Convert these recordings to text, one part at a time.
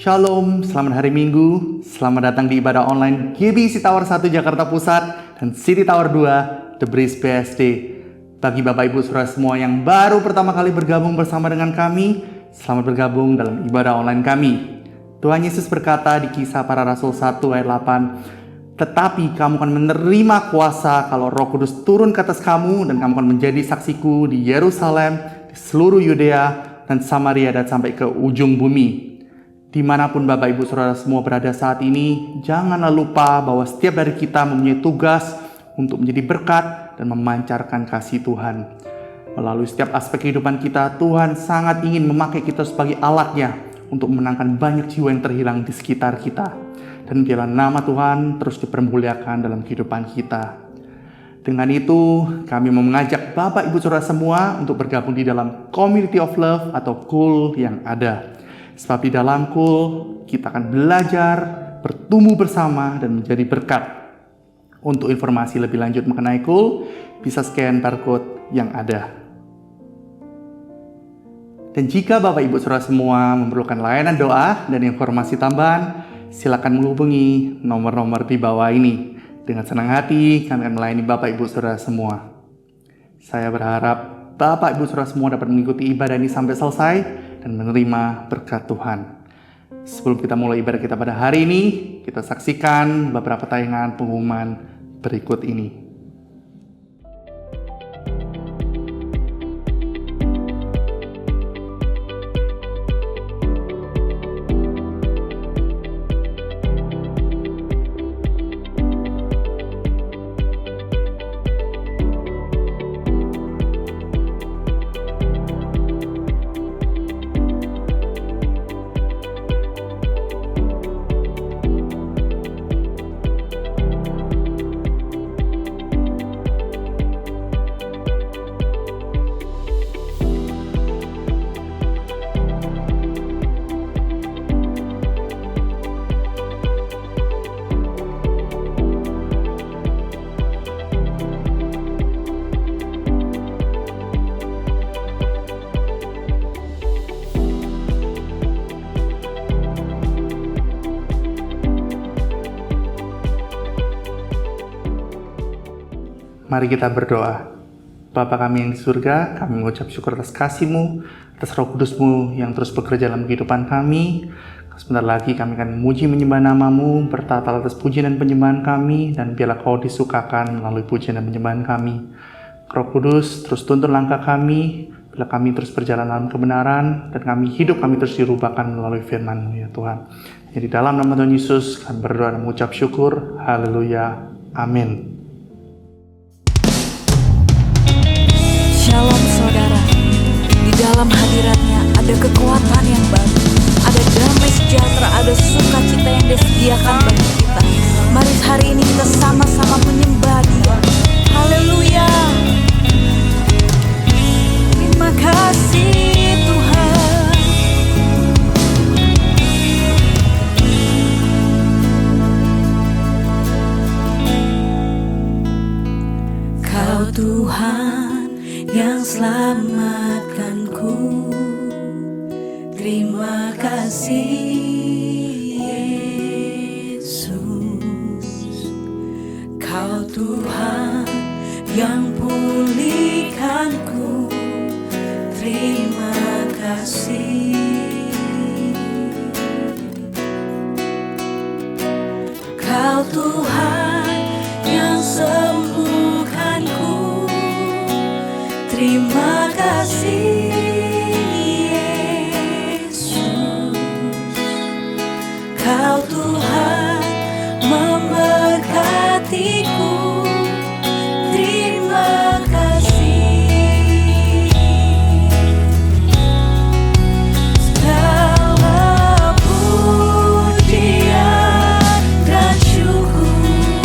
Shalom, selamat hari Minggu. Selamat datang di ibadah online GBC Tower 1 Jakarta Pusat dan City Tower 2 The Breeze BSD. Bagi Bapak Ibu Saudara semua yang baru pertama kali bergabung bersama dengan kami, selamat bergabung dalam ibadah online kami. Tuhan Yesus berkata di Kisah Para Rasul 1 ayat 8, "Tetapi kamu akan menerima kuasa kalau Roh Kudus turun ke atas kamu, dan kamu akan menjadi saksiku di Yerusalem, di seluruh Yudea dan Samaria, dan sampai ke ujung bumi." Dimanapun Bapak Ibu Saudara semua berada saat ini, janganlah lupa bahwa setiap dari kita mempunyai tugas untuk menjadi berkat dan memancarkan kasih Tuhan. Melalui setiap aspek kehidupan kita, Tuhan sangat ingin memakai kita sebagai alatnya untuk memenangkan banyak jiwa yang terhilang di sekitar kita. Dan biarlah nama Tuhan terus dipermuliakan dalam kehidupan kita. Dengan itu, kami mau mengajak Bapak Ibu Saudara semua untuk bergabung di dalam Community of Love atau KUL yang ada. Sebab di dalam KUL, kita akan belajar, bertumbuh bersama, dan menjadi berkat. Untuk informasi lebih lanjut mengenai KUL, bisa scan barcode yang ada. Dan jika Bapak Ibu Saudara semua memerlukan layanan doa dan informasi tambahan, silakan menghubungi nomor-nomor di bawah ini. Dengan senang hati, kami akan melayani Bapak Ibu Saudara semua. Saya berharap Bapak Ibu Saudara semua dapat mengikuti ibadah ini sampai selesai dan menerima berkat Tuhan. Sebelum kita mulai ibadah kita pada hari ini, kita saksikan beberapa tayangan pengumuman berikut ini. Mari kita berdoa. Bapa kami yang di surga, kami mengucap syukur atas kasih-Mu, atas Roh Kudus-Mu yang terus bekerja dalam kehidupan kami. Sebentar lagi kami akan memuji menyembah nama-Mu, bertata atas pujian dan penyembahan kami, dan biarlah Kau disukakan melalui pujian dan penyembahan kami. Roh Kudus, terus tuntun langkah kami, bila kami terus berjalan dalam kebenaran, dan hidup kami terus dirubahkan melalui firman-Mu ya Tuhan. Jadi dalam nama Tuhan Yesus, kami berdoa dan mengucap syukur. Haleluya. Amin. Shalom saudara, di dalam hadiratnya ada kekuatan yang baru, ada damai sejahtera, ada sukacita yang disediakan bagi kita. Mari hari ini kita sama-sama menyembah Dia. Haleluya. Terima kasih Tuhan. Kau Tuhan yang selamatkanku, terima kasih Yesus. Kau Tuhan yang pulihkanku, terima kasih. Kau Tuhan yang sembuhkanku, terima kasih Yesus. Kau Tuhan memberkatiku, terima kasih. Segala pujian dan syukur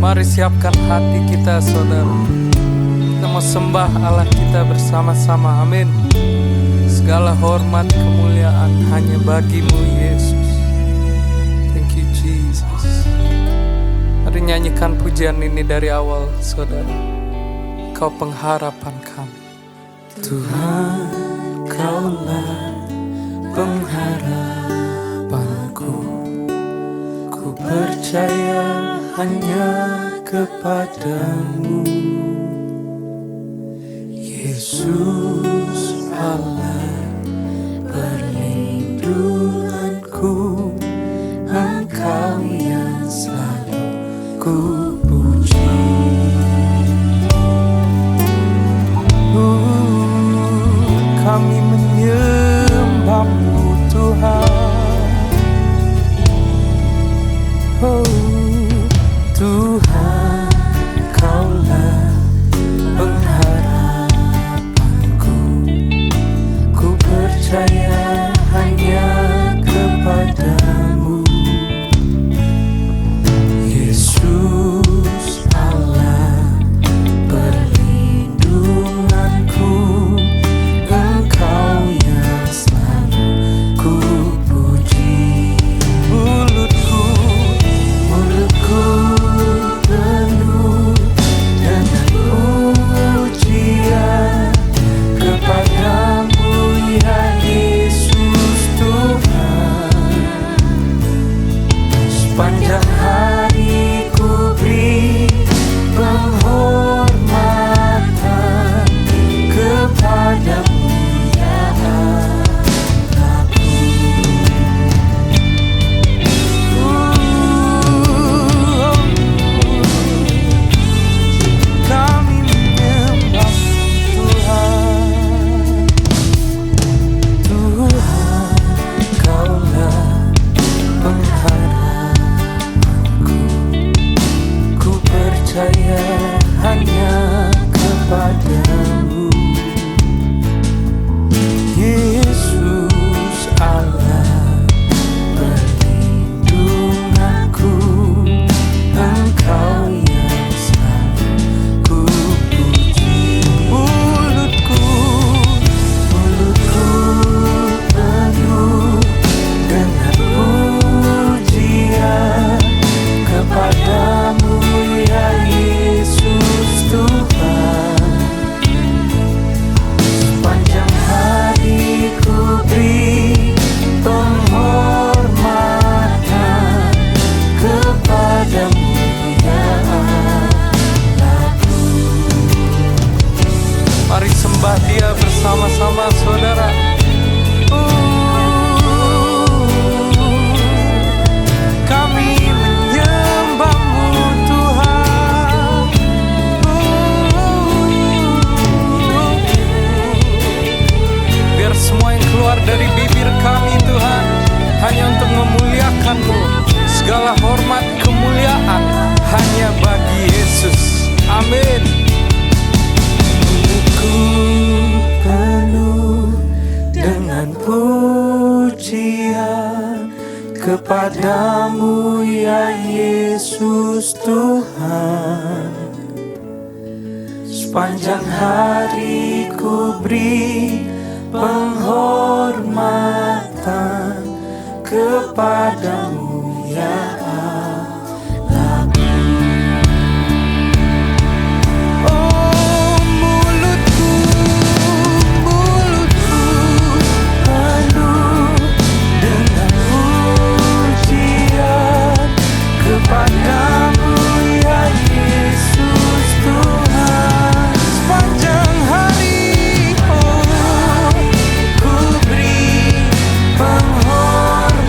Mari siapkan hati kita, saudara. Kita mau sembah Allah kita bersama-sama. Amin. Segala hormat kemuliaan hanya bagimu, Yesus. Thank you, Jesus. Mari nyanyikan pujian ini dari awal, saudara. Kau pengharapan kami. Tuhan, Kaulah pengharapanku. Ku percaya hanya kepadamu, Yesus Allah perlindunganku. Engkau yang selalu ku puji. Kami menyembahmu, Tuhan. Oh Tuhan, Kaulah pengharapanku. Ku percaya hanya kepadamu, Yesus Allah perlindunganku. Engkau yang selalu ku puji. Mulutku penuh dengan pujian kepadamu, ya Yesus Tuhan. Sepanjang hari ku beri penghormatan kepadamu, ya Allahku. Kami menyembah Tuhan. Tuhan, Kaulah pengharapanku. Ku percaya hanya kepadamu, Yesus Allah perlindunganku. Engkau yang selalu ku puji. Mulutku penuh dengan pujian kepadamu, ya Yesus Tuhan. Sepanjang hari ku beri penghormatan kepadamu, ya Allahku. Mari sembah Dia bersama-sama, saudara. Kami menyembahmu, Tuhan. Biar semua yang keluar dari bibir kami, Tuhan, hanya untuk memuliakan-Mu. Segala hormat kemuliaan hanya bagi Yesus. Amin. Mulutku penuh dengan pujian kepadamu, ya Yesus Tuhan. Sepanjang hari ku beri penghormatan kepadamu, ya Allahku. Oh, mulutku penuh dengan pujian kepadamu, ya Yesus Tuhan. Sepanjang hari ku beri penghormatan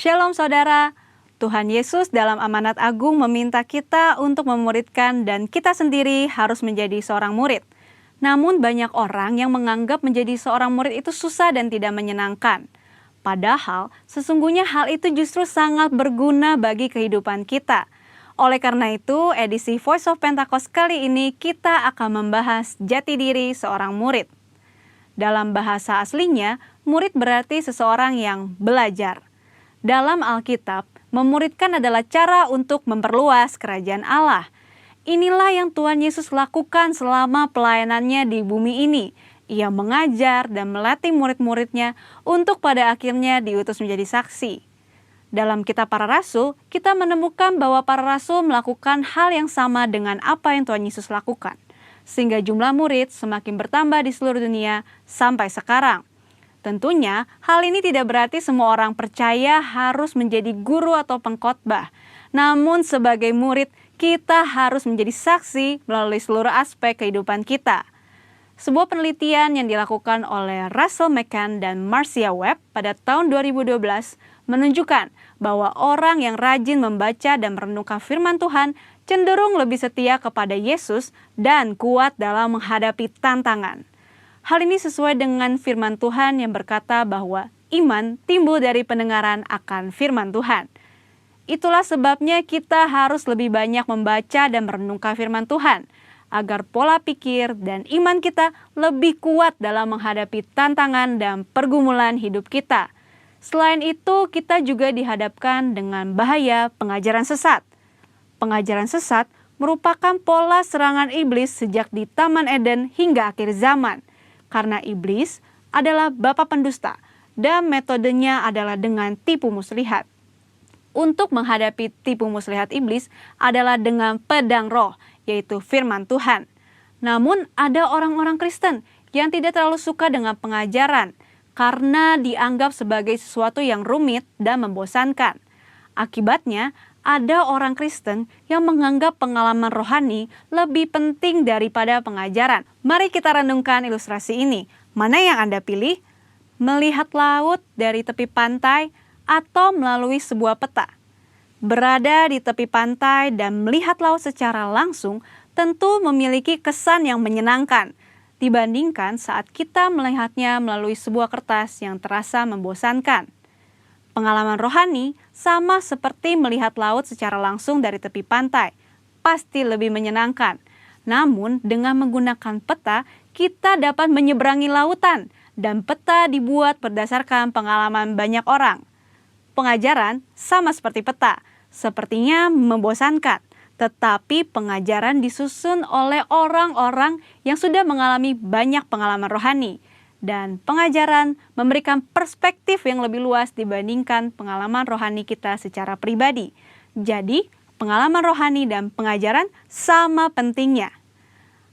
Shalom saudara, Tuhan Yesus dalam amanat agung meminta kita untuk memuridkan dan kita sendiri harus menjadi seorang murid. Namun banyak orang yang menganggap menjadi seorang murid itu susah dan tidak menyenangkan. Padahal sesungguhnya hal itu justru sangat berguna bagi kehidupan kita. Oleh karena itu, edisi Voice of Pentecost kali ini kita akan membahas jati diri seorang murid. Dalam bahasa aslinya, murid berarti seseorang yang belajar. Dalam Alkitab, memuridkan adalah cara untuk memperluas kerajaan Allah. Inilah yang Tuhan Yesus lakukan selama pelayanannya di bumi ini. Ia mengajar dan melatih murid-muridnya untuk pada akhirnya diutus menjadi saksi. Dalam kitab para rasul, kita menemukan bahwa para rasul melakukan hal yang sama dengan apa yang Tuhan Yesus lakukan. Sehingga jumlah murid semakin bertambah di seluruh dunia sampai sekarang. Tentunya, hal ini tidak berarti semua orang percaya harus menjadi guru atau pengkhotbah. Namun sebagai murid, kita harus menjadi saksi melalui seluruh aspek kehidupan kita. Sebuah penelitian yang dilakukan oleh Russell McCann dan Marcia Webb pada tahun 2012 menunjukkan bahwa orang yang rajin membaca dan merenungkan firman Tuhan cenderung lebih setia kepada Yesus dan kuat dalam menghadapi tantangan. Hal ini sesuai dengan firman Tuhan yang berkata bahwa iman timbul dari pendengaran akan firman Tuhan. Itulah sebabnya kita harus lebih banyak membaca dan merenungkan firman Tuhan, agar pola pikir dan iman kita lebih kuat dalam menghadapi tantangan dan pergumulan hidup kita. Selain itu, kita juga dihadapkan dengan bahaya pengajaran sesat. Pengajaran sesat merupakan pola serangan iblis sejak di Taman Eden hingga akhir zaman. Karena iblis adalah bapa pendusta dan metodenya adalah dengan tipu muslihat. Untuk menghadapi tipu muslihat iblis adalah dengan pedang roh, yaitu firman Tuhan. Namun ada orang-orang Kristen yang tidak terlalu suka dengan pengajaran karena dianggap sebagai sesuatu yang rumit dan membosankan. Akibatnya, ada orang Kristen yang menganggap pengalaman rohani lebih penting daripada pengajaran. Mari kita renungkan ilustrasi ini. Mana yang Anda pilih? Melihat laut dari tepi pantai atau melalui sebuah peta? Berada di tepi pantai dan melihat laut secara langsung tentu memiliki kesan yang menyenangkan dibandingkan saat kita melihatnya melalui sebuah kertas yang terasa membosankan. Pengalaman rohani sama seperti melihat laut secara langsung dari tepi pantai, pasti lebih menyenangkan. Namun dengan menggunakan peta, kita dapat menyeberangi lautan dan peta dibuat berdasarkan pengalaman banyak orang. Pengajaran sama seperti peta, sepertinya membosankan, tetapi pengajaran disusun oleh orang-orang yang sudah mengalami banyak pengalaman rohani. Dan pengajaran memberikan perspektif yang lebih luas dibandingkan pengalaman rohani kita secara pribadi. Jadi, pengalaman rohani dan pengajaran sama pentingnya.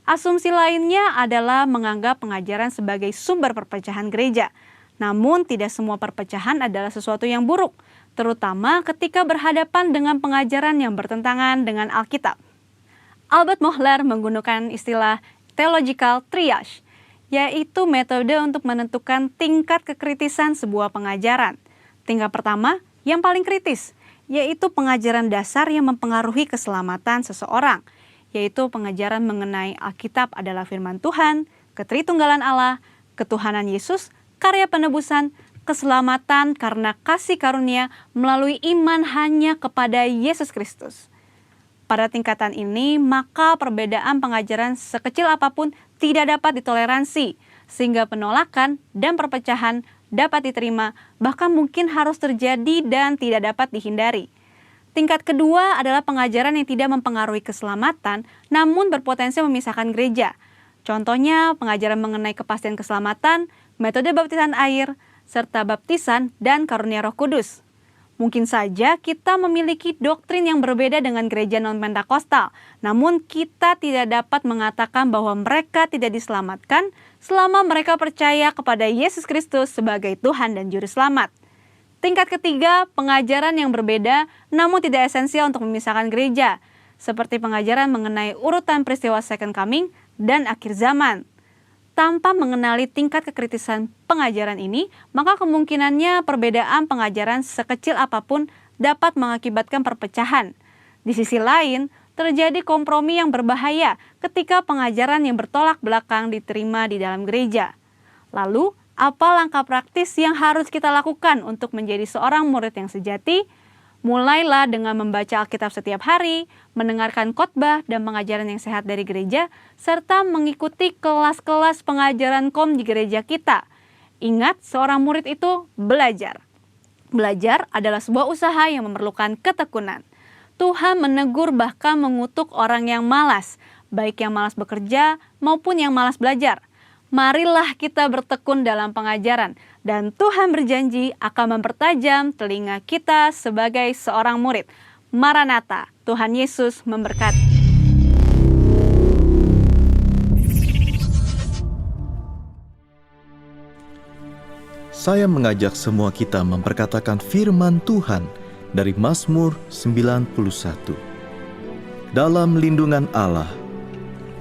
Asumsi lainnya adalah menganggap pengajaran sebagai sumber perpecahan gereja. Namun, tidak semua perpecahan adalah sesuatu yang buruk, terutama ketika berhadapan dengan pengajaran yang bertentangan dengan Alkitab. Albert Mohler menggunakan istilah theological triage, yaitu metode untuk menentukan tingkat kekritisan sebuah pengajaran. Tingkat pertama, yang paling kritis, yaitu pengajaran dasar yang mempengaruhi keselamatan seseorang, yaitu pengajaran mengenai Alkitab adalah firman Tuhan, ketritunggalan Allah, ketuhanan Yesus, karya penebusan, keselamatan karena kasih karunia melalui iman hanya kepada Yesus Kristus. Pada tingkatan ini, maka perbedaan pengajaran sekecil apapun tidak dapat ditoleransi, sehingga penolakan dan perpecahan dapat diterima, bahkan mungkin harus terjadi dan tidak dapat dihindari. Tingkat kedua adalah pengajaran yang tidak mempengaruhi keselamatan, namun berpotensi memisahkan gereja. Contohnya, pengajaran mengenai kepastian keselamatan, metode baptisan air, serta baptisan dan karunia Roh Kudus. Mungkin saja kita memiliki doktrin yang berbeda dengan gereja non-Pentakostal, namun kita tidak dapat mengatakan bahwa mereka tidak diselamatkan selama mereka percaya kepada Yesus Kristus sebagai Tuhan dan Juru Selamat. Tingkat ketiga, pengajaran yang berbeda namun tidak esensial untuk memisahkan gereja, seperti pengajaran mengenai urutan peristiwa Second Coming dan akhir zaman. Tanpa mengenali tingkat kekritisan pengajaran ini, maka kemungkinannya perbedaan pengajaran sekecil apapun dapat mengakibatkan perpecahan. Di sisi lain, terjadi kompromi yang berbahaya ketika pengajaran yang bertolak belakang diterima di dalam gereja. Lalu, apa langkah praktis yang harus kita lakukan untuk menjadi seorang murid yang sejati? Mulailah dengan membaca Alkitab setiap hari, mendengarkan khotbah dan pengajaran yang sehat dari gereja, serta mengikuti kelas-kelas pengajaran KOM di gereja kita. Ingat, seorang murid itu belajar. Belajar adalah sebuah usaha yang memerlukan ketekunan. Tuhan menegur bahkan mengutuk orang yang malas, baik yang malas bekerja maupun yang malas belajar. Marilah kita bertekun dalam pengajaran, dan Tuhan berjanji akan mempertajam telinga kita sebagai seorang murid. Maranatha, Tuhan Yesus memberkati. Saya mengajak semua kita memperkatakan firman Tuhan dari Mazmur 91. Dalam lindungan Allah,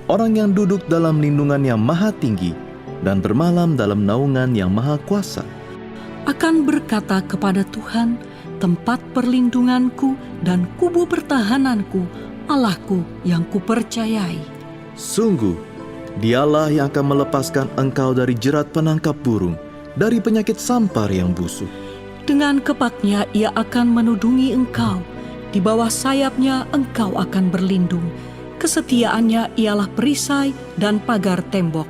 orang yang duduk dalam lindungan yang maha tinggi dan bermalam dalam naungan yang maha kuasa akan berkata kepada Tuhan, tempat perlindunganku dan kubu pertahananku, Allahku yang kupercayai. Sungguh, dialah yang akan melepaskan engkau dari jerat penangkap burung, dari penyakit sampar yang busuk. Dengan kepaknya ia akan menudungi engkau, di bawah sayapnya engkau akan berlindung. Kesetiaannya ialah perisai dan pagar tembok.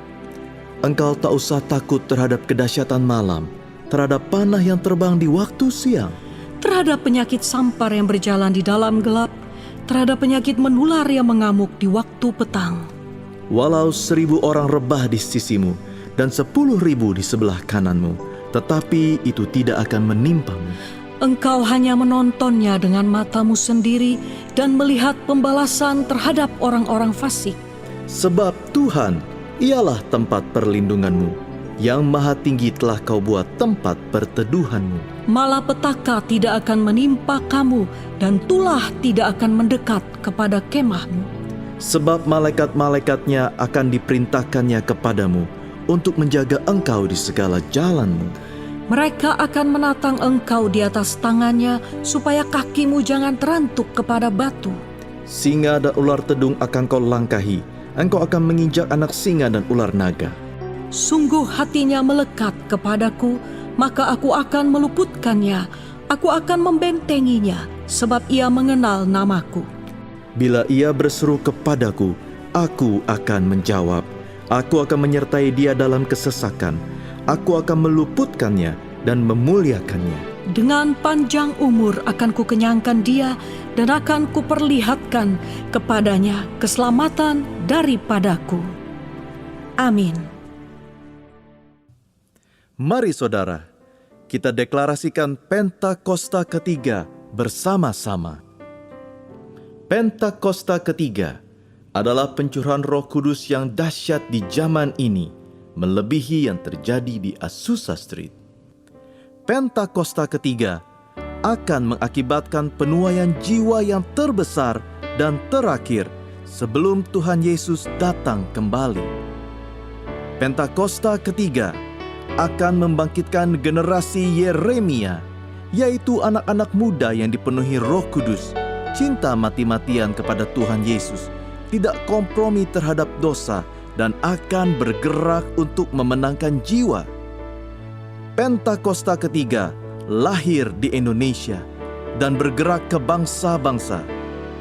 Engkau tak usah takut terhadap kedahsyatan malam, terhadap panah yang terbang di waktu siang, Terhadap penyakit sampar yang berjalan di dalam gelap, terhadap penyakit menular yang mengamuk di waktu petang. walau 1000 orang rebah di sisimu dan 10.000 di sebelah kananmu, tetapi itu tidak akan menimpamu. Engkau hanya menontonnya dengan matamu sendiri dan melihat pembalasan terhadap orang-orang fasik. Sebab Tuhan ialah tempat perlindunganmu, yang maha tinggi telah kau buat tempat perteduhanmu. Malapetaka tidak akan menimpa kamu dan tulah tidak akan mendekat kepada kemahmu. Sebab malaikat-malaikatnya akan diperintahkannya kepadamu untuk menjaga engkau di segala jalanmu. Mereka akan menatang engkau di atas tangannya supaya kakimu jangan terantuk kepada batu. Singa dan ular tedung akan kau langkahi, engkau akan menginjak anak singa dan ular naga. Sungguh hatinya melekat kepadaku, maka aku akan meluputkannya. Aku akan membentenginya, sebab ia mengenal namaku. Bila ia berseru kepadaku, aku akan menjawab. Aku akan menyertai dia dalam kesesakan. Aku akan meluputkannya dan memuliakannya. Dengan panjang umur akan kukenyangkan dia dan akan kuperlihatkan kepadanya keselamatan daripadaku. Amin. Mari saudara, kita deklarasikan Pentakosta ketiga bersama-sama. Pentakosta ketiga adalah pencurahan Roh Kudus yang dahsyat di zaman ini, melebihi yang terjadi di Azusa Street. Pentakosta ketiga akan mengakibatkan penuaian jiwa yang terbesar dan terakhir sebelum Tuhan Yesus datang kembali. Pentakosta ketiga akan membangkitkan generasi Yeremia, yaitu anak-anak muda yang dipenuhi Roh Kudus, cinta mati-matian kepada Tuhan Yesus, tidak kompromi terhadap dosa, dan akan bergerak untuk memenangkan jiwa. Pentakosta ketiga lahir di Indonesia dan bergerak ke bangsa-bangsa.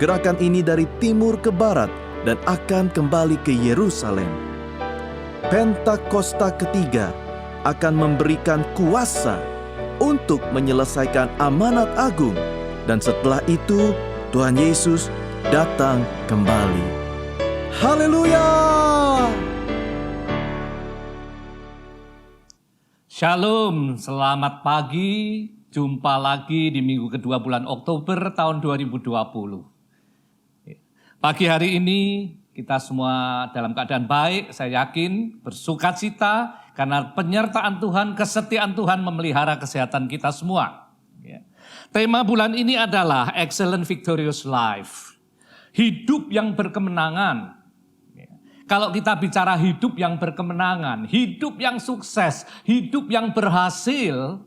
Gerakan ini dari timur ke barat dan akan kembali ke Yerusalem. Pentakosta ketiga akan memberikan kuasa untuk menyelesaikan amanat agung, dan setelah itu Tuhan Yesus datang kembali. Haleluya! Shalom, selamat pagi. Jumpa lagi di minggu kedua bulan Oktober tahun 2020. Pagi hari ini kita semua dalam keadaan baik, saya yakin, bersukacita karena penyertaan Tuhan, kesetiaan Tuhan memelihara kesehatan kita semua. Tema bulan ini adalah Excellent Victorious Life. Hidup yang berkemenangan. Kalau kita bicara hidup yang berkemenangan, hidup yang sukses, hidup yang berhasil,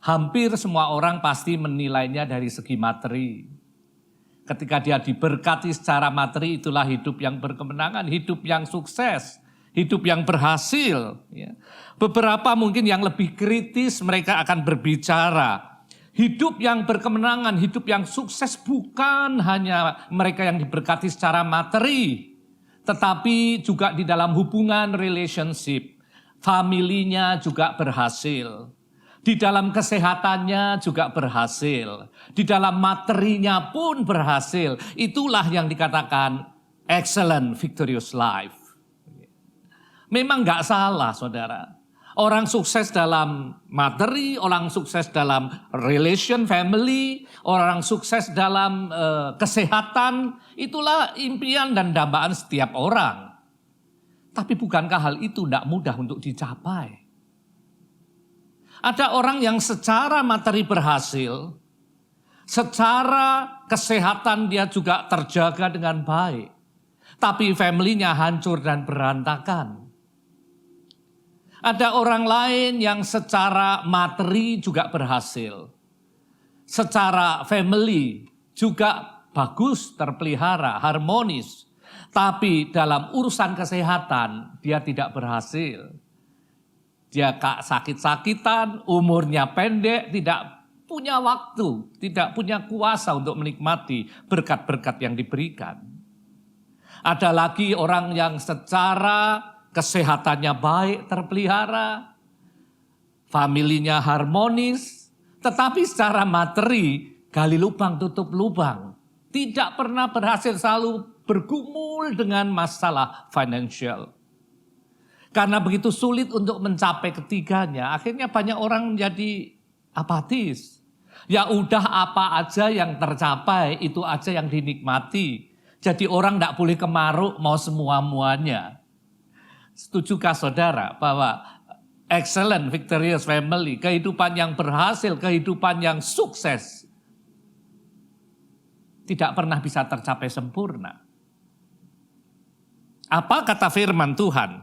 hampir semua orang pasti menilainya dari segi materi. Ketika dia diberkati secara materi, itulah hidup yang berkemenangan, hidup yang sukses, hidup yang berhasil. Beberapa mungkin yang lebih kritis mereka akan berbicara, hidup yang berkemenangan, hidup yang sukses bukan hanya mereka yang diberkati secara materi, tetapi juga di dalam hubungan relationship, familinya juga berhasil. Di dalam kesehatannya juga berhasil. Di dalam materinya pun berhasil. Itulah yang dikatakan excellent victorious life. Memang nggak salah, saudara. Orang sukses dalam materi, orang sukses dalam relation family, orang sukses dalam kesehatan, itulah impian dan dambaan setiap orang. Tapi bukankah hal itu tidak mudah untuk dicapai? Ada orang yang secara materi berhasil, secara kesehatan dia juga terjaga dengan baik. Tapi family-nya hancur dan berantakan. Ada orang lain yang secara materi juga berhasil. Secara family juga bagus, terpelihara, harmonis. Tapi dalam urusan kesehatan dia tidak berhasil. Dia sakit-sakitan, umurnya pendek, tidak punya waktu, tidak punya kuasa untuk menikmati berkat-berkat yang diberikan. Ada lagi orang yang secara kesehatannya baik, terpelihara, familinya harmonis, tetapi secara materi gali lubang tutup lubang. Tidak pernah berhasil, selalu bergumul dengan masalah financial. Karena begitu sulit untuk mencapai ketiganya, akhirnya banyak orang menjadi apatis. Ya udah apa aja yang tercapai, itu aja yang dinikmati. Jadi orang tidak boleh kemaruk mau semua-muanya. Setujukah saudara bahwa excellent victorious family, kehidupan yang berhasil, kehidupan yang sukses, tidak pernah bisa tercapai sempurna. Apa kata firman Tuhan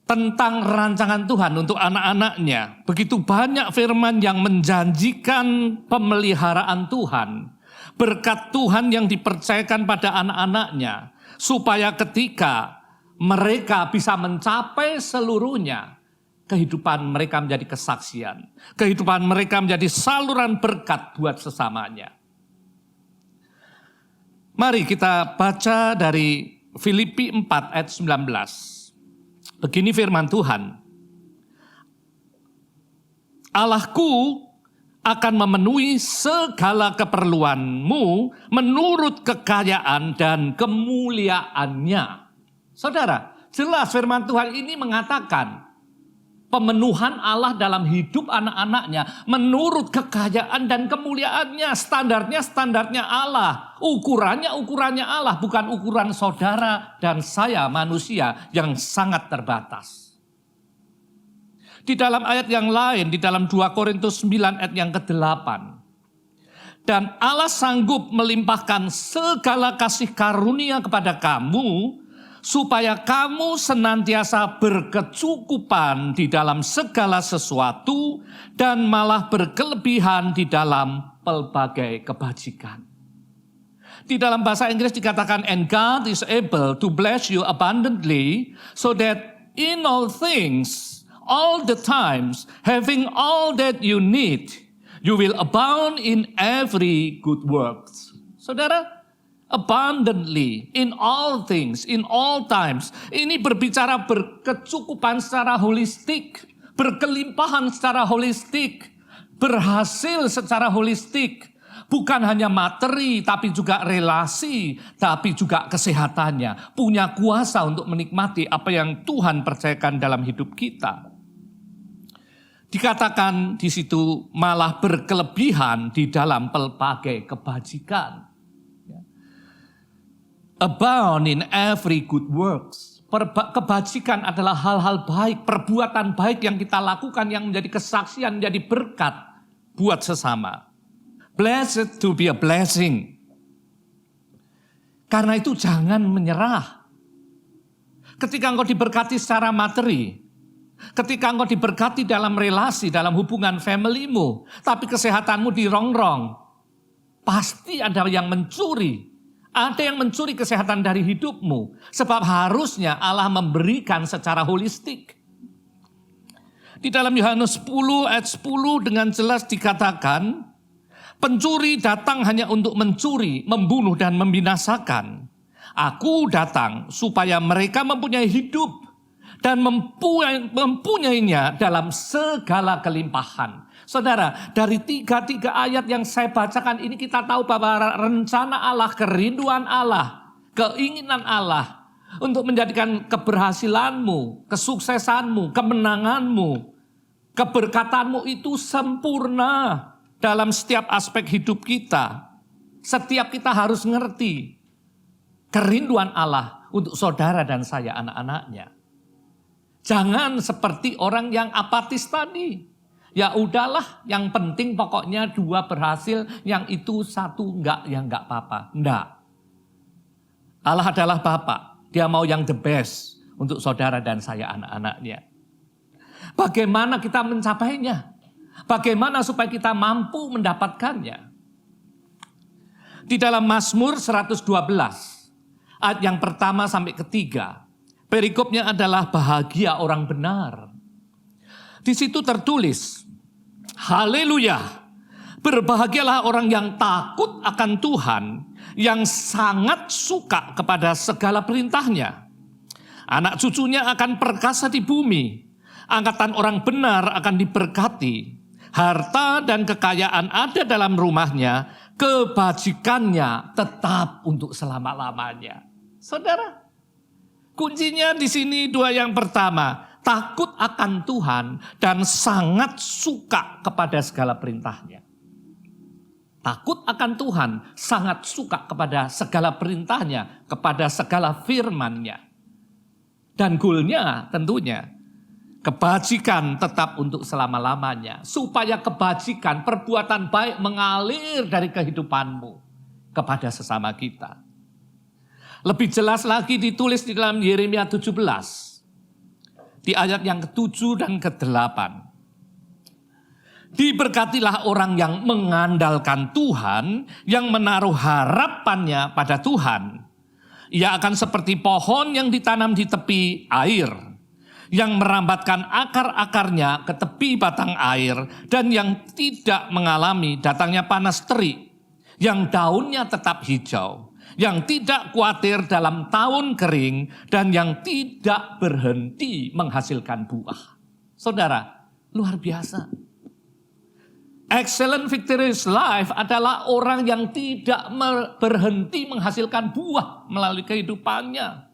tentang rancangan Tuhan untuk anak-anaknya? Begitu banyak firman yang menjanjikan pemeliharaan Tuhan, berkat Tuhan yang dipercayakan pada anak-anaknya, supaya ketika mereka bisa mencapai seluruhnya, kehidupan mereka menjadi kesaksian, kehidupan mereka menjadi saluran berkat buat sesamanya. Mari kita baca dari Filipi 4 ayat 19. Begini firman Tuhan, Allahku akan memenuhi segala keperluanmu menurut kekayaan dan kemuliaannya. Saudara, jelas firman Tuhan ini mengatakan pemenuhan Allah dalam hidup anak-anaknya menurut kekayaan dan kemuliaannya. Standarnya Allah, ukurannya Allah, bukan ukuran saudara dan saya manusia yang sangat terbatas. Di dalam ayat yang lain, di dalam 2 Korintus 9 ayat yang ke-8. Dan Allah sanggup melimpahkan segala kasih karunia kepada kamu, supaya kamu senantiasa berkecukupan di dalam segala sesuatu dan malah berkelebihan di dalam pelbagai kebajikan. Di dalam bahasa Inggris dikatakan, and God is able to bless you abundantly so that in all things, all the times, having all that you need, you will abound in every good works. Saudara, abundantly, in all things, in all times. Ini berbicara berkecukupan secara holistik, berkelimpahan secara holistik, berhasil secara holistik. Bukan hanya materi, tapi juga relasi, tapi juga kesehatannya. Punya kuasa untuk menikmati apa yang Tuhan percayakan dalam hidup kita. Dikatakan di situ malah berkelebihan di dalam pelbagai kebajikan. Abound in every good works. Kebajikan adalah hal-hal baik, perbuatan baik yang kita lakukan yang menjadi kesaksian, menjadi berkat buat sesama. Blessed to be a blessing. Karena itu jangan menyerah. Ketika engkau diberkati secara materi, ketika engkau diberkati dalam relasi, dalam hubungan familymu, tapi kesehatanmu dirongrong, pasti ada yang mencuri. Ada yang mencuri kesehatan dari hidupmu. Sebab harusnya Allah memberikan secara holistik. Di dalam Yohanes 10 ayat 10 dengan jelas dikatakan, pencuri datang hanya untuk mencuri, membunuh dan membinasakan. Aku datang supaya mereka mempunyai hidup dan mempunyainya dalam segala kelimpahan. Saudara, dari tiga ayat yang saya bacakan ini kita tahu bahwa rencana Allah, kerinduan Allah, keinginan Allah untuk menjadikan keberhasilanmu, kesuksesanmu, kemenanganmu, keberkatanmu itu sempurna dalam setiap aspek hidup kita. Setiap kita harus ngerti kerinduan Allah untuk saudara dan saya, anak-anaknya. Jangan seperti orang yang apatis tadi. Ya udahlah, yang penting pokoknya 2 berhasil, yang itu 1 enggak, ya enggak apa-apa. Enggak. Allah adalah Bapa, Dia mau yang the best untuk saudara dan saya, anak-anaknya. Bagaimana kita mencapainya? Bagaimana supaya kita mampu mendapatkannya? Di dalam Mazmur 112, ayat yang pertama sampai ketiga, perikopnya adalah bahagia orang benar. Di situ tertulis, haleluya, berbahagialah orang yang takut akan Tuhan, yang sangat suka kepada segala perintahnya. Anak cucunya akan perkasa di bumi, angkatan orang benar akan diberkati. Harta dan kekayaan ada dalam rumahnya, kebajikannya tetap untuk selama-lamanya. Saudara, kuncinya di sini 2 yang pertama. Takut akan Tuhan dan sangat suka kepada segala perintahnya. Takut akan Tuhan, sangat suka kepada segala perintahnya, kepada segala firman-Nya. Dan goalnya tentunya, kebajikan tetap untuk selama-lamanya. Supaya kebajikan, perbuatan baik mengalir dari kehidupanmu kepada sesama kita. Lebih jelas lagi ditulis di dalam Yeremia 17. Di ayat yang ke-7 dan ke-8. Diberkatilah orang yang mengandalkan Tuhan, yang menaruh harapannya pada Tuhan. Ia akan seperti pohon yang ditanam di tepi air, yang merambatkan akar-akarnya ke tepi batang air, dan yang tidak mengalami datangnya panas terik, yang daunnya tetap hijau, yang tidak khawatir dalam tahun kering, dan yang tidak berhenti menghasilkan buah. Saudara, luar biasa. Excellent victorious life adalah orang yang tidak berhenti menghasilkan buah melalui kehidupannya.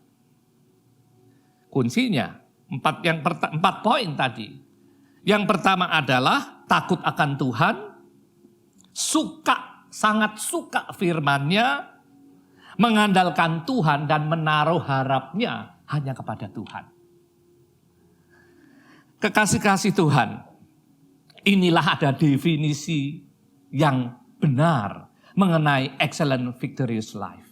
Kuncinya, 4 poin tadi. Yang pertama adalah takut akan Tuhan, sangat suka firman-Nya, mengandalkan Tuhan dan menaruh harapnya hanya kepada Tuhan. Kekasih-kasih Tuhan, inilah ada definisi yang benar mengenai excellent victorious life.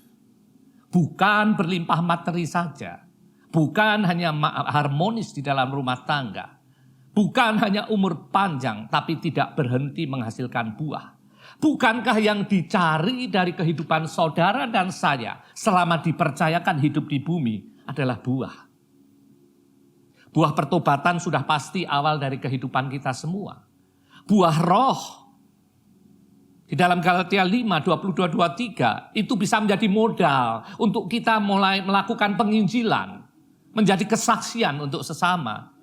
Bukan berlimpah materi saja, bukan hanya harmonis di dalam rumah tangga, bukan hanya umur panjang tapi tidak berhenti menghasilkan buah. Bukankah yang dicari dari kehidupan saudara dan saya selama dipercayakan hidup di bumi adalah buah? Buah pertobatan sudah pasti awal dari kehidupan kita semua. Buah roh. Di dalam Galatia 5, 22-23 itu bisa menjadi modal untuk kita mulai melakukan penginjilan. Menjadi kesaksian untuk sesama.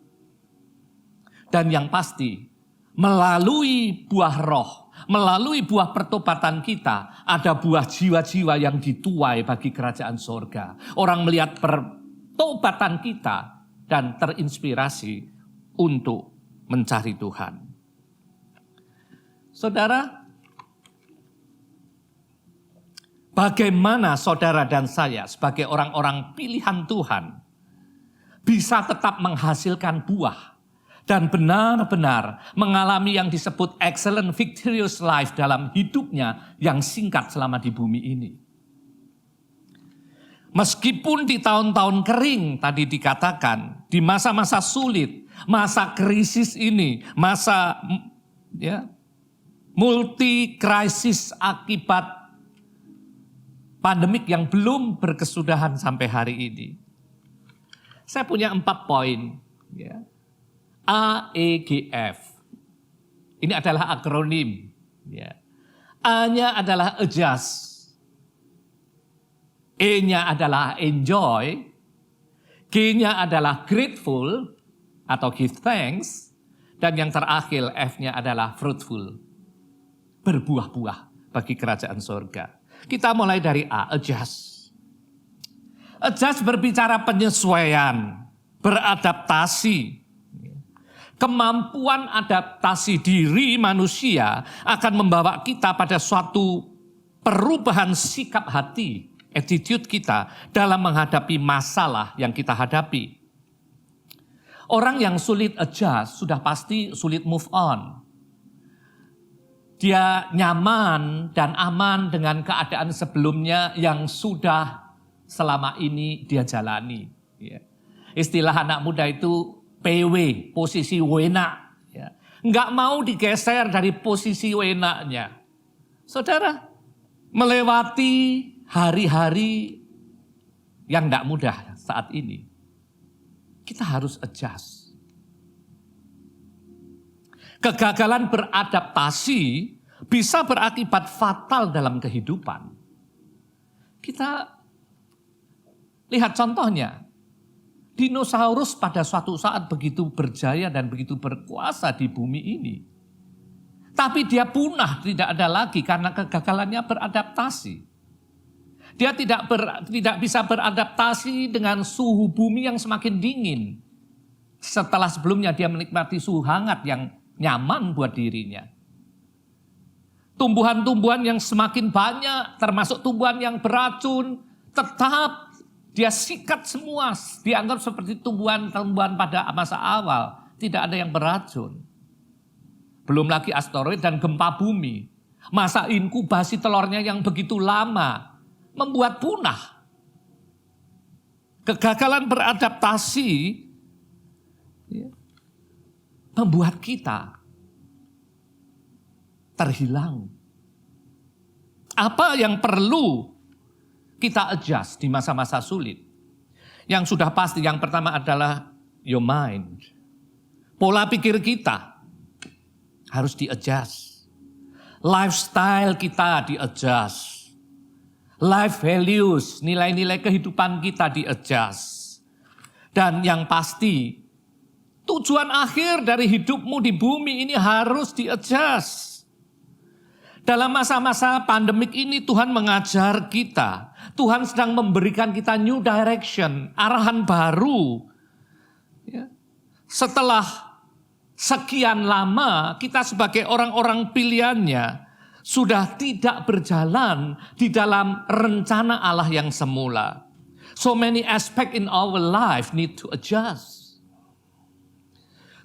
Dan yang pasti, melalui buah roh, melalui buah pertobatan kita, ada buah jiwa-jiwa yang dituai bagi kerajaan sorga. Orang melihat pertobatan kita dan terinspirasi untuk mencari Tuhan. Saudara, bagaimana saudara dan saya sebagai orang-orang pilihan Tuhan bisa tetap menghasilkan buah dan benar-benar mengalami yang disebut excellent victorious life dalam hidupnya yang singkat selama di bumi ini. Meskipun di tahun-tahun kering tadi dikatakan, di masa-masa sulit, masa krisis ini, masa multi krisis akibat pandemik yang belum berkesudahan sampai hari ini. Saya punya 4 poin. AEGF. Ini adalah akronim. A-nya adalah adjust. E-nya adalah enjoy. G-nya adalah grateful atau give thanks. Dan yang terakhir F-nya adalah fruitful. Berbuah-buah bagi kerajaan surga. Kita mulai dari A, adjust. Adjust berbicara penyesuaian, beradaptasi. Kemampuan adaptasi diri manusia akan membawa kita pada suatu perubahan sikap hati, attitude kita dalam menghadapi masalah yang kita hadapi. Orang yang sulit adjust sudah pasti sulit move on. Dia nyaman dan aman dengan keadaan sebelumnya yang sudah selama ini dia jalani. Istilah anak muda itu PW, posisi wena. Nggak mau digeser dari posisi wenanya. Saudara, melewati hari-hari yang nggak mudah saat ini, kita harus adjust. Kegagalan beradaptasi bisa berakibat fatal dalam kehidupan. Kita lihat contohnya. Dinosaurus pada suatu saat begitu berjaya dan begitu berkuasa di bumi ini. Tapi dia punah, tidak ada lagi karena kegagalannya beradaptasi. Dia tidak bisa beradaptasi dengan suhu bumi yang semakin dingin. Setelah sebelumnya dia menikmati suhu hangat yang nyaman buat dirinya. Tumbuhan-tumbuhan yang semakin banyak, termasuk tumbuhan yang beracun, tetap dia sikat semua, dianggap seperti tumbuhan-tumbuhan pada masa awal. Tidak ada yang beracun. Belum lagi asteroid dan gempa bumi. Masa inkubasi telurnya yang begitu lama membuat punah. Kegagalan beradaptasi membuat kita terhilang. Apa yang perlu kita adjust di masa-masa sulit? Yang sudah pasti, yang pertama adalah your mind. Pola pikir kita harus di-adjust. Lifestyle kita di-adjust. Life values, nilai-nilai kehidupan kita di-adjust. Dan yang pasti, tujuan akhir dari hidupmu di bumi ini harus di-adjust. Dalam masa-masa pandemik ini Tuhan mengajar kita. Tuhan sedang memberikan kita new direction, arahan baru. Setelah sekian lama kita sebagai orang-orang pilihannya sudah tidak berjalan di dalam rencana Allah yang semula. So many aspects in our life need to adjust.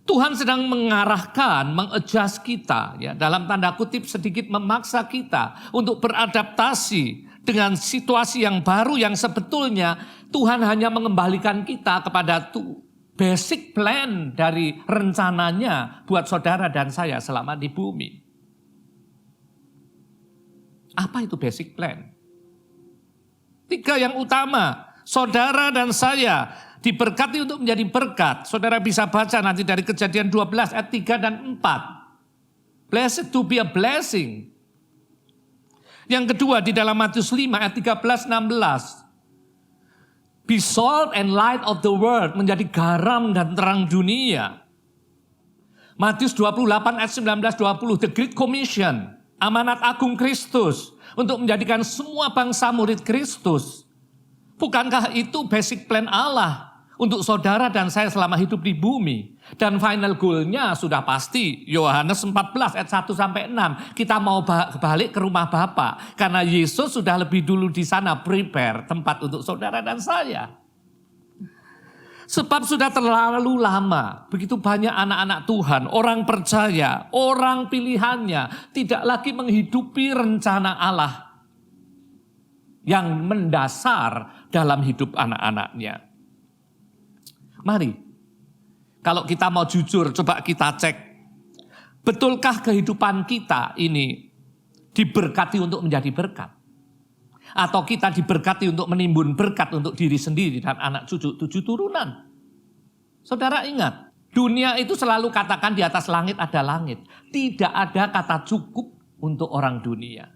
Tuhan sedang mengarahkan, mengadjust kita, dalam tanda kutip sedikit memaksa kita untuk beradaptasi dengan situasi yang baru yang sebetulnya Tuhan hanya mengembalikan kita kepada basic plan dari rencananya buat saudara dan saya selama di bumi. Apa itu basic plan? 3 yang utama, saudara dan saya diberkati untuk menjadi berkat. Saudara bisa baca nanti dari Kejadian 12 ayat 3 dan 4. Blessed to be a blessing. Yang kedua di dalam Matius 5 ayat 13-16. Be salt and light of the world. Menjadi garam dan terang dunia. Matius 28 ayat 19-20. The Great Commission. Amanat agung Kristus. Untuk menjadikan semua bangsa murid Kristus. Bukankah itu basic plan Allah untuk saudara dan saya selama hidup di bumi? Dan final goal-nya sudah pasti, Yohanes 14 ayat 1-6. Kita mau balik ke rumah Bapa karena Yesus sudah lebih dulu di sana prepare tempat untuk saudara dan saya. Sebab sudah terlalu lama, begitu banyak anak-anak Tuhan, orang percaya, orang pilihannya tidak lagi menghidupi rencana Allah. yang mendasar dalam hidup anak-anaknya. Mari, kalau kita mau jujur, coba kita cek, betulkah kehidupan kita ini diberkati untuk menjadi berkat? Atau kita diberkati untuk menimbun berkat untuk diri sendiri dan anak cucu 7 turunan? Saudara ingat, dunia itu selalu katakan di atas langit ada langit. Tidak ada kata cukup untuk orang dunia.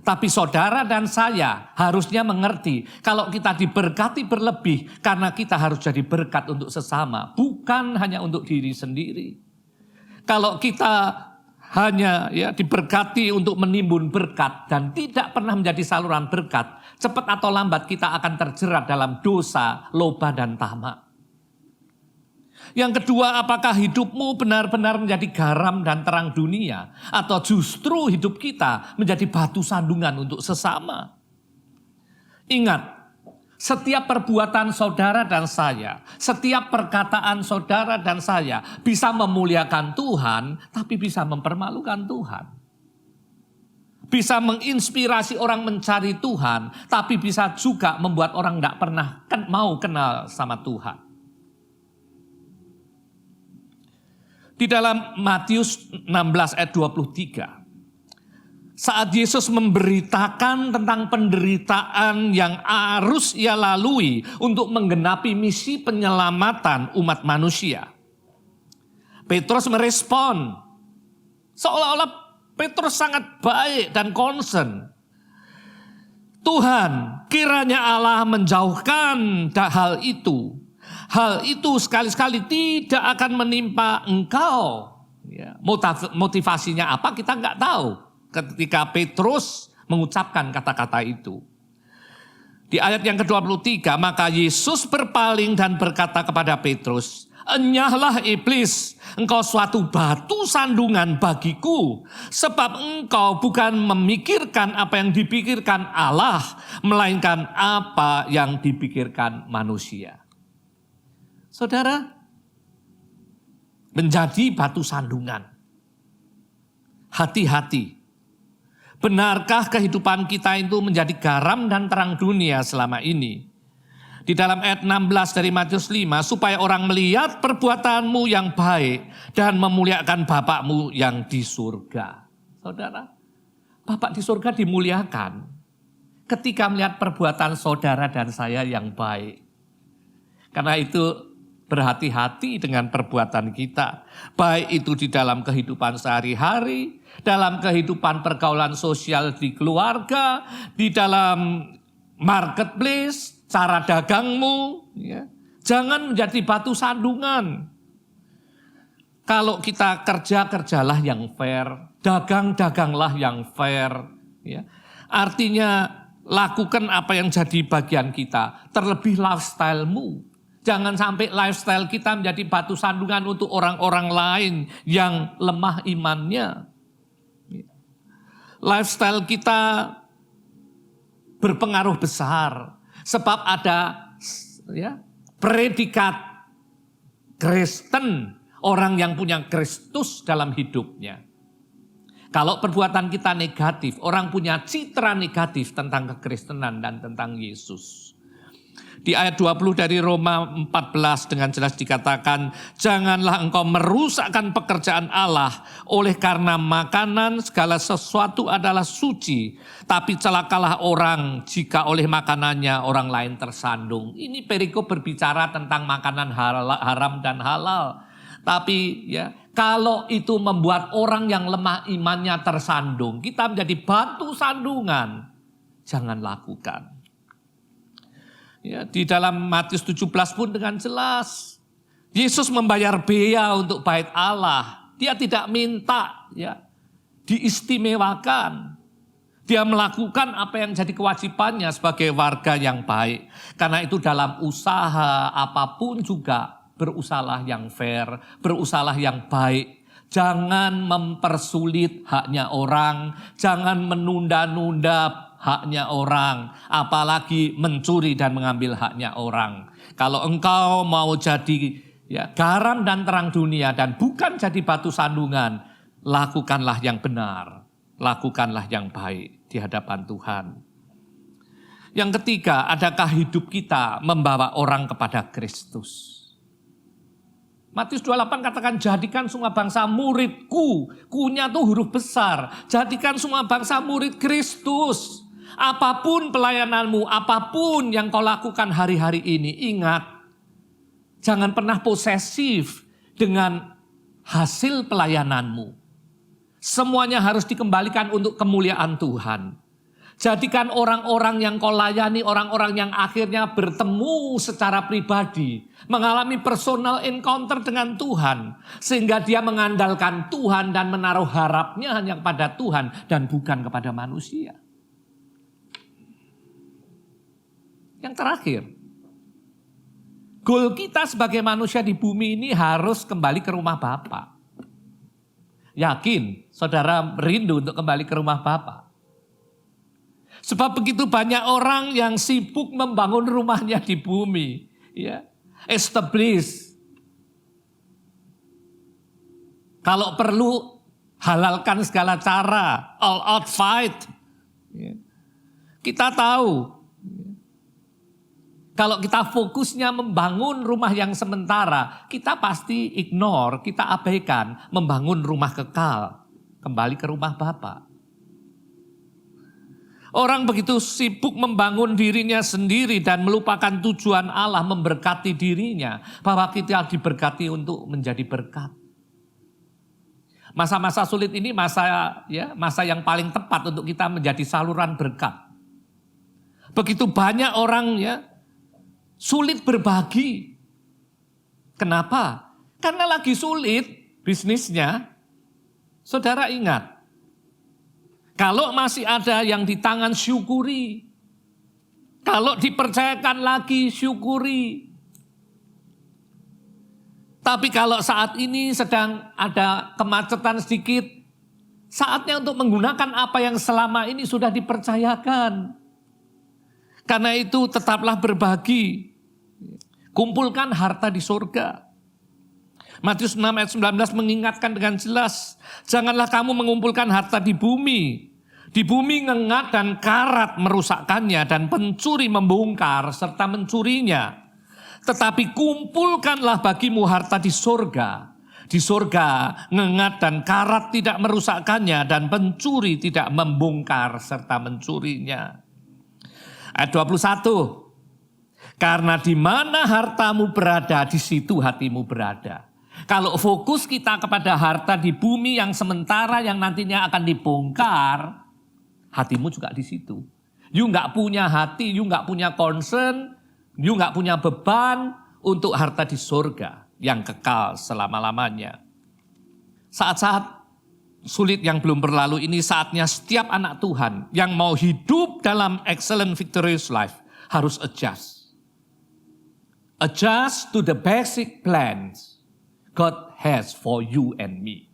Tapi saudara dan saya harusnya mengerti kalau kita diberkati berlebih karena kita harus jadi berkat untuk sesama, bukan hanya untuk diri sendiri. Kalau kita hanya diberkati untuk menimbun berkat dan tidak pernah menjadi saluran berkat, cepat atau lambat kita akan terjerat dalam dosa, loba dan tamak. Yang kedua, apakah hidupmu benar-benar menjadi garam dan terang dunia? Atau justru hidup kita menjadi batu sandungan untuk sesama? Ingat, setiap perbuatan saudara dan saya, setiap perkataan saudara dan saya bisa memuliakan Tuhan, tapi bisa mempermalukan Tuhan. Bisa menginspirasi orang mencari Tuhan, tapi bisa juga membuat orang tidak pernah mau kenal sama Tuhan. Di dalam Matius 16 ayat 23, saat Yesus memberitakan tentang penderitaan yang harus ia lalui untuk menggenapi misi penyelamatan umat manusia, Petrus merespon, seolah-olah Petrus sangat baik dan concern. Tuhan, kiranya Allah menjauhkan hal itu. Hal itu sekali-sekali tidak akan menimpa engkau. Motivasinya apa kita nggak tahu ketika Petrus mengucapkan kata-kata itu. Di ayat yang ke-23, maka Yesus berpaling dan berkata kepada Petrus, "Enyahlah iblis, engkau suatu batu sandungan bagiku, sebab engkau bukan memikirkan apa yang dipikirkan Allah, melainkan apa yang dipikirkan manusia." Saudara, menjadi batu sandungan. Hati-hati. Benarkah kehidupan kita itu menjadi garam dan terang dunia selama ini? Di dalam ayat 16 dari Matius 5, supaya orang melihat perbuatanmu yang baik dan memuliakan Bapakmu yang di surga. Saudara, Bapak di surga dimuliakan ketika melihat perbuatan saudara dan saya yang baik. Karena itu, berhati-hati dengan perbuatan kita. Baik itu di dalam kehidupan sehari-hari, dalam kehidupan pergaulan sosial di keluarga, di dalam marketplace, cara dagangmu. Jangan menjadi batu sandungan. Kalau kita kerja, kerjalah yang fair. Dagang, daganglah yang fair. Artinya lakukan apa yang jadi bagian kita. Terlebih lifestyle-mu. Jangan sampai lifestyle kita menjadi batu sandungan untuk orang-orang lain yang lemah imannya. Lifestyle kita berpengaruh besar. Sebab ada predikat Kristen, orang yang punya Kristus dalam hidupnya. Kalau perbuatan kita negatif, orang punya citra negatif tentang kekristenan dan tentang Yesus. Di ayat 20 dari Roma 14 dengan jelas dikatakan, janganlah engkau merusakkan pekerjaan Allah oleh karena makanan, segala sesuatu adalah suci. Tapi celakalah orang jika oleh makanannya orang lain tersandung. Ini perikop berbicara tentang makanan haram dan halal. Tapi kalau itu membuat orang yang lemah imannya tersandung, kita menjadi batu sandungan, jangan lakukan. Di dalam Matius 17 pun dengan jelas, Yesus membayar bea untuk bait Allah. Dia tidak minta diistimewakan. Dia melakukan apa yang jadi kewajibannya sebagai warga yang baik. Karena itu dalam usaha apapun juga berusahalah yang fair, berusahalah yang baik. Jangan mempersulit haknya orang, jangan menunda-nunda haknya orang, apalagi mencuri dan mengambil haknya orang. Kalau engkau mau jadi garam dan terang dunia dan bukan jadi batu sandungan, lakukanlah yang benar, lakukanlah yang baik di hadapan Tuhan. Yang ketiga, adakah hidup kita membawa orang kepada Kristus? Matius 28 katakan, jadikan semua bangsa muridku. Ku-nya tuh huruf besar. Jadikan semua bangsa murid Kristus. Apapun pelayananmu, apapun yang kau lakukan hari-hari ini, ingat, jangan pernah posesif dengan hasil pelayananmu. Semuanya harus dikembalikan untuk kemuliaan Tuhan. Jadikan orang-orang yang kau layani, orang-orang yang akhirnya bertemu secara pribadi, mengalami personal encounter dengan Tuhan, sehingga dia mengandalkan Tuhan dan menaruh harapnya hanya kepada Tuhan dan bukan kepada manusia. Yang terakhir, goal kita sebagai manusia di bumi ini harus kembali ke rumah Bapa. Yakin saudara rindu untuk kembali ke rumah Bapa? Sebab begitu banyak orang yang sibuk membangun rumahnya di bumi, ya, establish. Kalau perlu halalkan segala cara, all out fight. Ya. Kita tahu, kalau kita fokusnya membangun rumah yang sementara, kita pasti ignore, kita abaikan membangun rumah kekal, kembali ke rumah Bapa. Orang begitu sibuk membangun dirinya sendiri dan melupakan tujuan Allah memberkati dirinya. Bahwa kita diberkati untuk menjadi berkat. Masa-masa sulit ini masa yang paling tepat untuk kita menjadi saluran berkat. Begitu banyak orang sulit berbagi. Kenapa? Karena lagi sulit bisnisnya. Saudara ingat. Kalau masih ada yang di tangan, syukuri. Kalau dipercayakan lagi, syukuri. Tapi kalau saat ini sedang ada kemacetan sedikit, saatnya untuk menggunakan apa yang selama ini sudah dipercayakan. Karena itu tetaplah berbagi. Kumpulkan harta di surga. Matius 6 ayat 19 mengingatkan dengan jelas, janganlah kamu mengumpulkan harta di bumi. Di bumi ngengat dan karat merusakkannya dan pencuri membongkar serta mencurinya. Tetapi kumpulkanlah bagimu harta di surga. Di surga ngengat dan karat tidak merusakkannya dan pencuri tidak membongkar serta mencurinya. Ayat 21. Karena di mana hartamu berada, di situ hatimu berada. Kalau fokus kita kepada harta di bumi yang sementara yang nantinya akan dibongkar, hatimu juga di situ. You nggak punya hati, you nggak punya concern, you nggak punya beban untuk harta di surga yang kekal selama-lamanya. Saat-saat sulit yang belum berlalu ini saatnya setiap anak Tuhan yang mau hidup dalam excellent victorious life harus adjust. Adjust to the basic plans God has for you and me.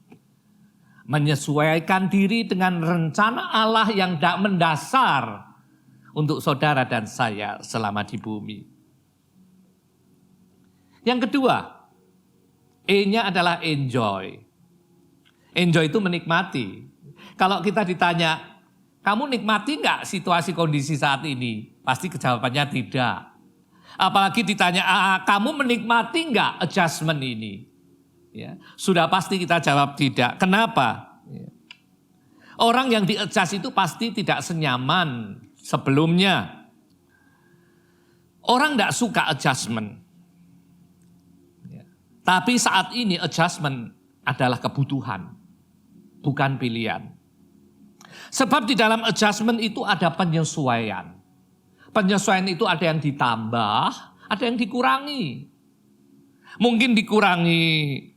Menyesuaikan diri dengan rencana Allah yang tak mendasar untuk saudara dan saya selama di bumi. Yang kedua, E-nya adalah enjoy. Enjoy itu menikmati. Kalau kita ditanya, kamu nikmati nggak situasi kondisi saat ini? Pasti jawabannya tidak. Apalagi ditanya, kamu menikmati nggak adjustment ini? Ya, sudah pasti kita jawab tidak. Kenapa? Ya. Orang yang di-adjust itu pasti tidak senyaman sebelumnya. Orang tidak suka adjustment. Ya. Tapi saat ini adjustment adalah kebutuhan, bukan pilihan. Sebab di dalam adjustment itu ada penyesuaian. Penyesuaian itu ada yang ditambah, ada yang dikurangi. Mungkin dikurangi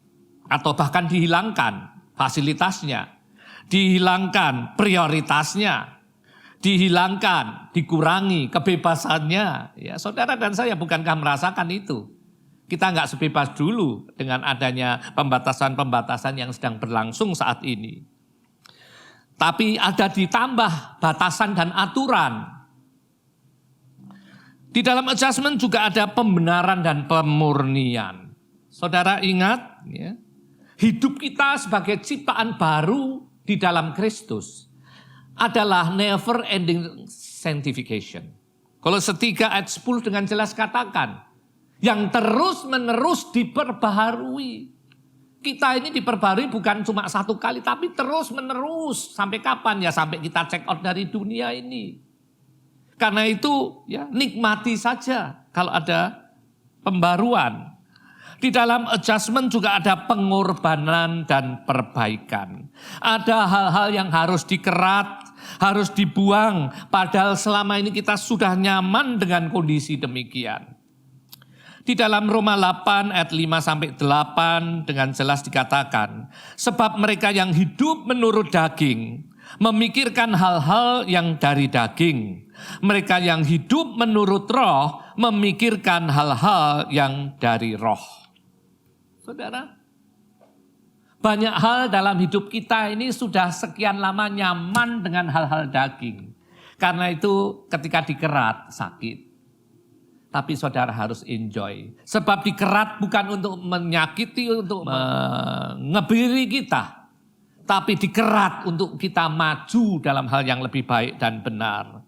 atau bahkan dihilangkan fasilitasnya, dihilangkan prioritasnya, dihilangkan, dikurangi kebebasannya. Ya, saudara dan saya bukankah merasakan itu? Kita nggak sebebas dulu dengan adanya pembatasan-pembatasan yang sedang berlangsung saat ini. Tapi ada ditambah batasan dan aturan. Di dalam adjustment juga ada pembenaran dan pemurnian. Saudara ingat, ya, hidup kita sebagai ciptaan baru di dalam Kristus adalah never ending sanctification. Kolose 3 ayat 10 dengan jelas katakan, yang terus-menerus diperbaharui. Kita ini diperbarui bukan cuma satu kali, tapi terus-menerus. Sampai kapan ya? Sampai kita check out dari dunia ini. Karena itu ya nikmati saja kalau ada pembaruan. Di dalam adjustment juga ada pengorbanan dan perbaikan. Ada hal-hal yang harus dikerat, harus dibuang. Padahal selama ini kita sudah nyaman dengan kondisi demikian. Di dalam Roma 8 ayat 5-8 dengan jelas dikatakan, sebab mereka yang hidup menurut daging memikirkan hal-hal yang dari daging. Mereka yang hidup menurut roh memikirkan hal-hal yang dari roh. Saudara, banyak hal dalam hidup kita ini sudah sekian lama nyaman dengan hal-hal daging. Karena itu ketika dikerat sakit. Tapi saudara harus enjoy. Sebab dikerat bukan untuk menyakiti, untuk mengebiri kita. Tapi dikerat untuk kita maju dalam hal yang lebih baik dan benar.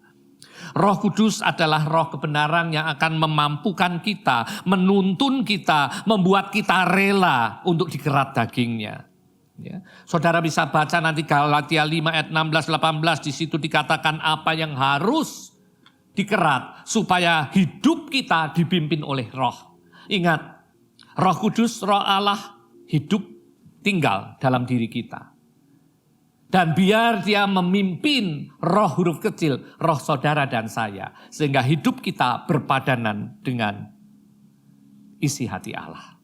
Roh Kudus adalah roh kebenaran yang akan memampukan kita, menuntun kita, membuat kita rela untuk dikerat dagingnya. Ya. Saudara bisa baca nanti Galatia 5 ayat 16-18, di situ dikatakan apa yang harus dikerat supaya hidup kita dipimpin oleh roh. Ingat, Roh Kudus, Roh Allah hidup tinggal dalam diri kita. Dan biar dia memimpin roh huruf kecil, roh saudara dan saya. Sehingga hidup kita berpadanan dengan isi hati Allah.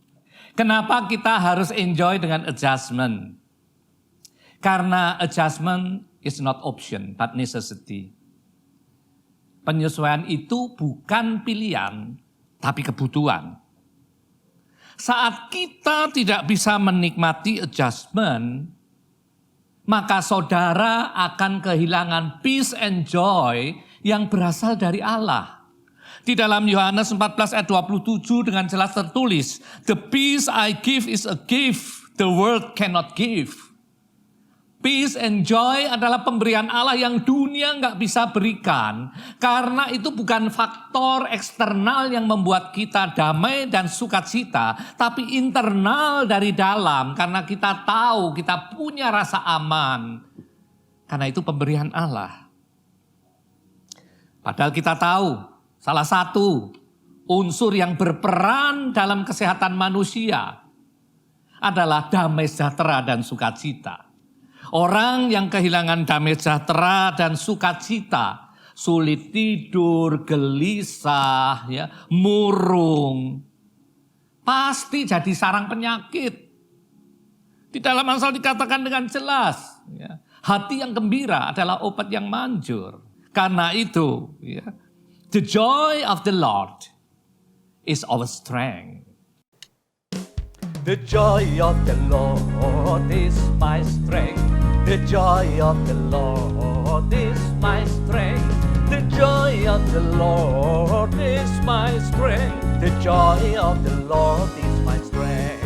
Kenapa kita harus enjoy dengan adjustment? Karena adjustment is not option, but necessity. Penyesuaian itu bukan pilihan, tapi kebutuhan. Saat kita tidak bisa menikmati adjustment, maka saudara akan kehilangan peace and joy yang berasal dari Allah. Di dalam Yohanes 14 ayat 27 dengan jelas tertulis, the peace I give is a gift the world cannot give. Peace and joy adalah pemberian Allah yang dunia nggak bisa berikan. Karena itu bukan faktor eksternal yang membuat kita damai dan sukacita. Tapi internal dari dalam. Karena kita tahu kita punya rasa aman. Karena itu pemberian Allah. Padahal kita tahu salah satu unsur yang berperan dalam kesehatan manusia adalah damai sejahtera dan sukacita. Orang yang kehilangan damai sejahtera dan sukacita, sulit tidur, gelisah, ya, murung, pasti jadi sarang penyakit. Di dalam Amsal dikatakan dengan jelas, ya, hati yang gembira adalah obat yang manjur. Karena itu, ya, the joy of the Lord is our strength. The joy of the Lord is my strength. The joy of the Lord is my strength. The joy of the Lord is my strength. The joy of the Lord is my strength.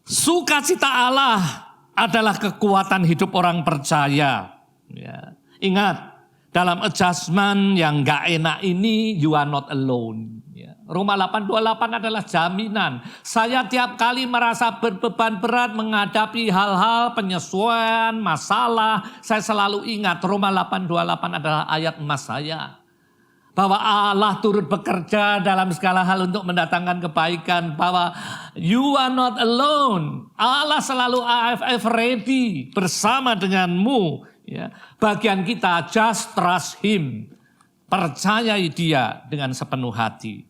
Sukacita Allah adalah kekuatan hidup orang percaya. Ya. Ingat, dalam adjustment yang gak enak ini, you are not alone. Ya. Roma 8:28 adalah jaminan. Saya tiap kali merasa berbeban berat menghadapi hal-hal penyesuaian, masalah. Saya selalu ingat Roma 8:28 adalah ayat emas saya. Bahwa Allah turut bekerja dalam segala hal untuk mendatangkan kebaikan. Bahwa you are not alone. Allah selalu AFF ready bersama denganmu. Ya, bagian kita just trust him. Percayai dia dengan sepenuh hati.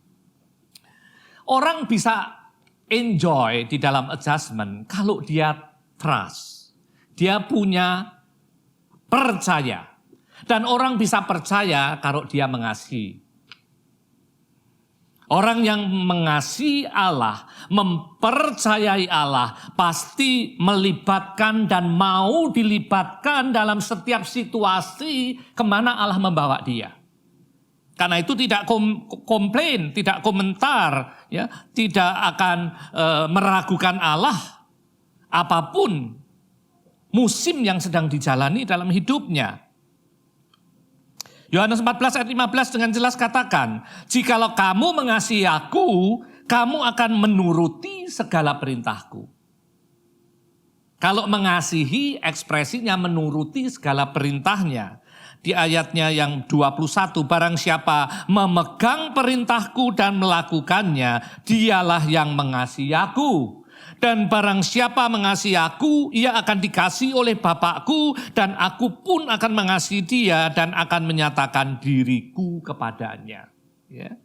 Orang bisa enjoy di dalam adjustment kalau dia trust. Dia punya percaya. Dan orang bisa percaya kalau dia mengasihi. Orang yang mengasihi Allah, mempercayai Allah, pasti melibatkan dan mau dilibatkan dalam setiap situasi kemana Allah membawa dia. Karena itu tidak komplain, tidak komentar, ya, tidak akan meragukan Allah. Apapun musim yang sedang dijalani dalam hidupnya. Yohanes 14 ayat 15 dengan jelas katakan, jikalau kamu mengasihi aku, kamu akan menuruti segala perintahku. Kalau mengasihi, ekspresinya menuruti segala perintahnya. Di ayatnya yang 21, barang siapa memegang perintahku dan melakukannya, dialah yang mengasihi aku. Dan barang siapa mengasihi aku, ia akan dikasihi oleh Bapakku, dan aku pun akan mengasihi dia dan akan menyatakan diriku kepadanya. Ya.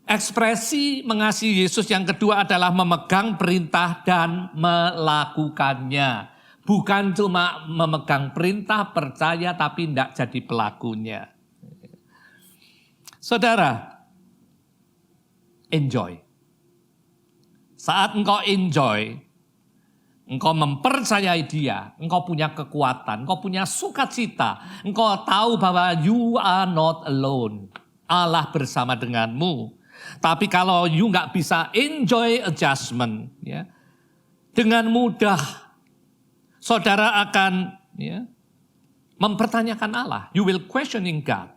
Ekspresi mengasihi Yesus yang kedua adalah memegang perintah dan melakukannya. Bukan cuma memegang perintah, percaya, tapi tidak jadi pelakunya. Saudara, enjoy. Saat engkau enjoy, engkau mempercayai dia, engkau punya kekuatan, engkau punya sukacita, engkau tahu bahwa you are not alone. Allah bersama denganmu. Tapi kalau you nggak bisa enjoy adjustment, ya, dengan mudah saudara akan mempertanyakan Allah. You will questioning God.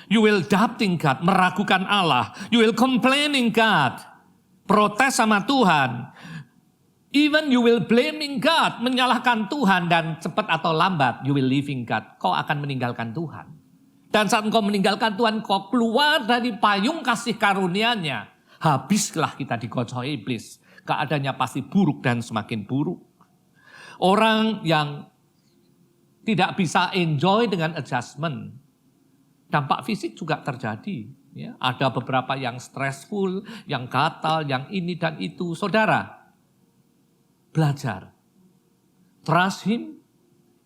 You will doubting God, meragukan Allah. You will complaining God. Protes sama Tuhan. Even you will blaming God, menyalahkan Tuhan, dan cepat atau lambat you will leaving God. Kau akan meninggalkan Tuhan. Dan saat engkau meninggalkan Tuhan, kau keluar dari payung kasih karunia-Nya. Habislah kita digocoi iblis. Keadaannya pasti buruk dan semakin buruk. Orang yang tidak bisa enjoy dengan adjustment, dampak fisik juga terjadi. Ya, ada beberapa yang stressful, yang gatal, yang ini dan itu. Saudara, belajar. Trust Him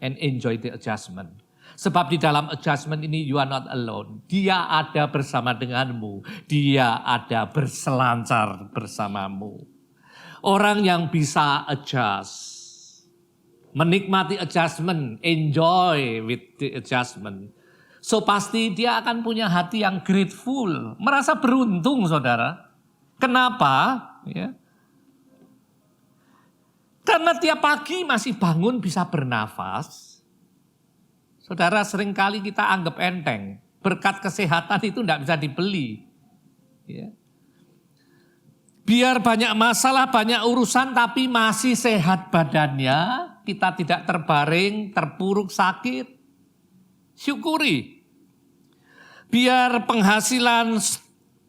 and enjoy the adjustment. Sebab di dalam adjustment ini you are not alone. Dia ada bersama denganmu. Dia ada berselancar bersamamu. Orang yang bisa adjust, menikmati adjustment, enjoy with the adjustment. So pasti dia akan punya hati yang grateful, merasa beruntung saudara. Kenapa? Ya. Karena tiap pagi masih bangun bisa bernafas. Saudara, seringkali kita anggap enteng. Berkat kesehatan itu tidak bisa dibeli. Ya. Biar banyak masalah, banyak urusan, tapi masih sehat badannya. Kita tidak terbaring, terpuruk sakit. Syukuri. Biar penghasilan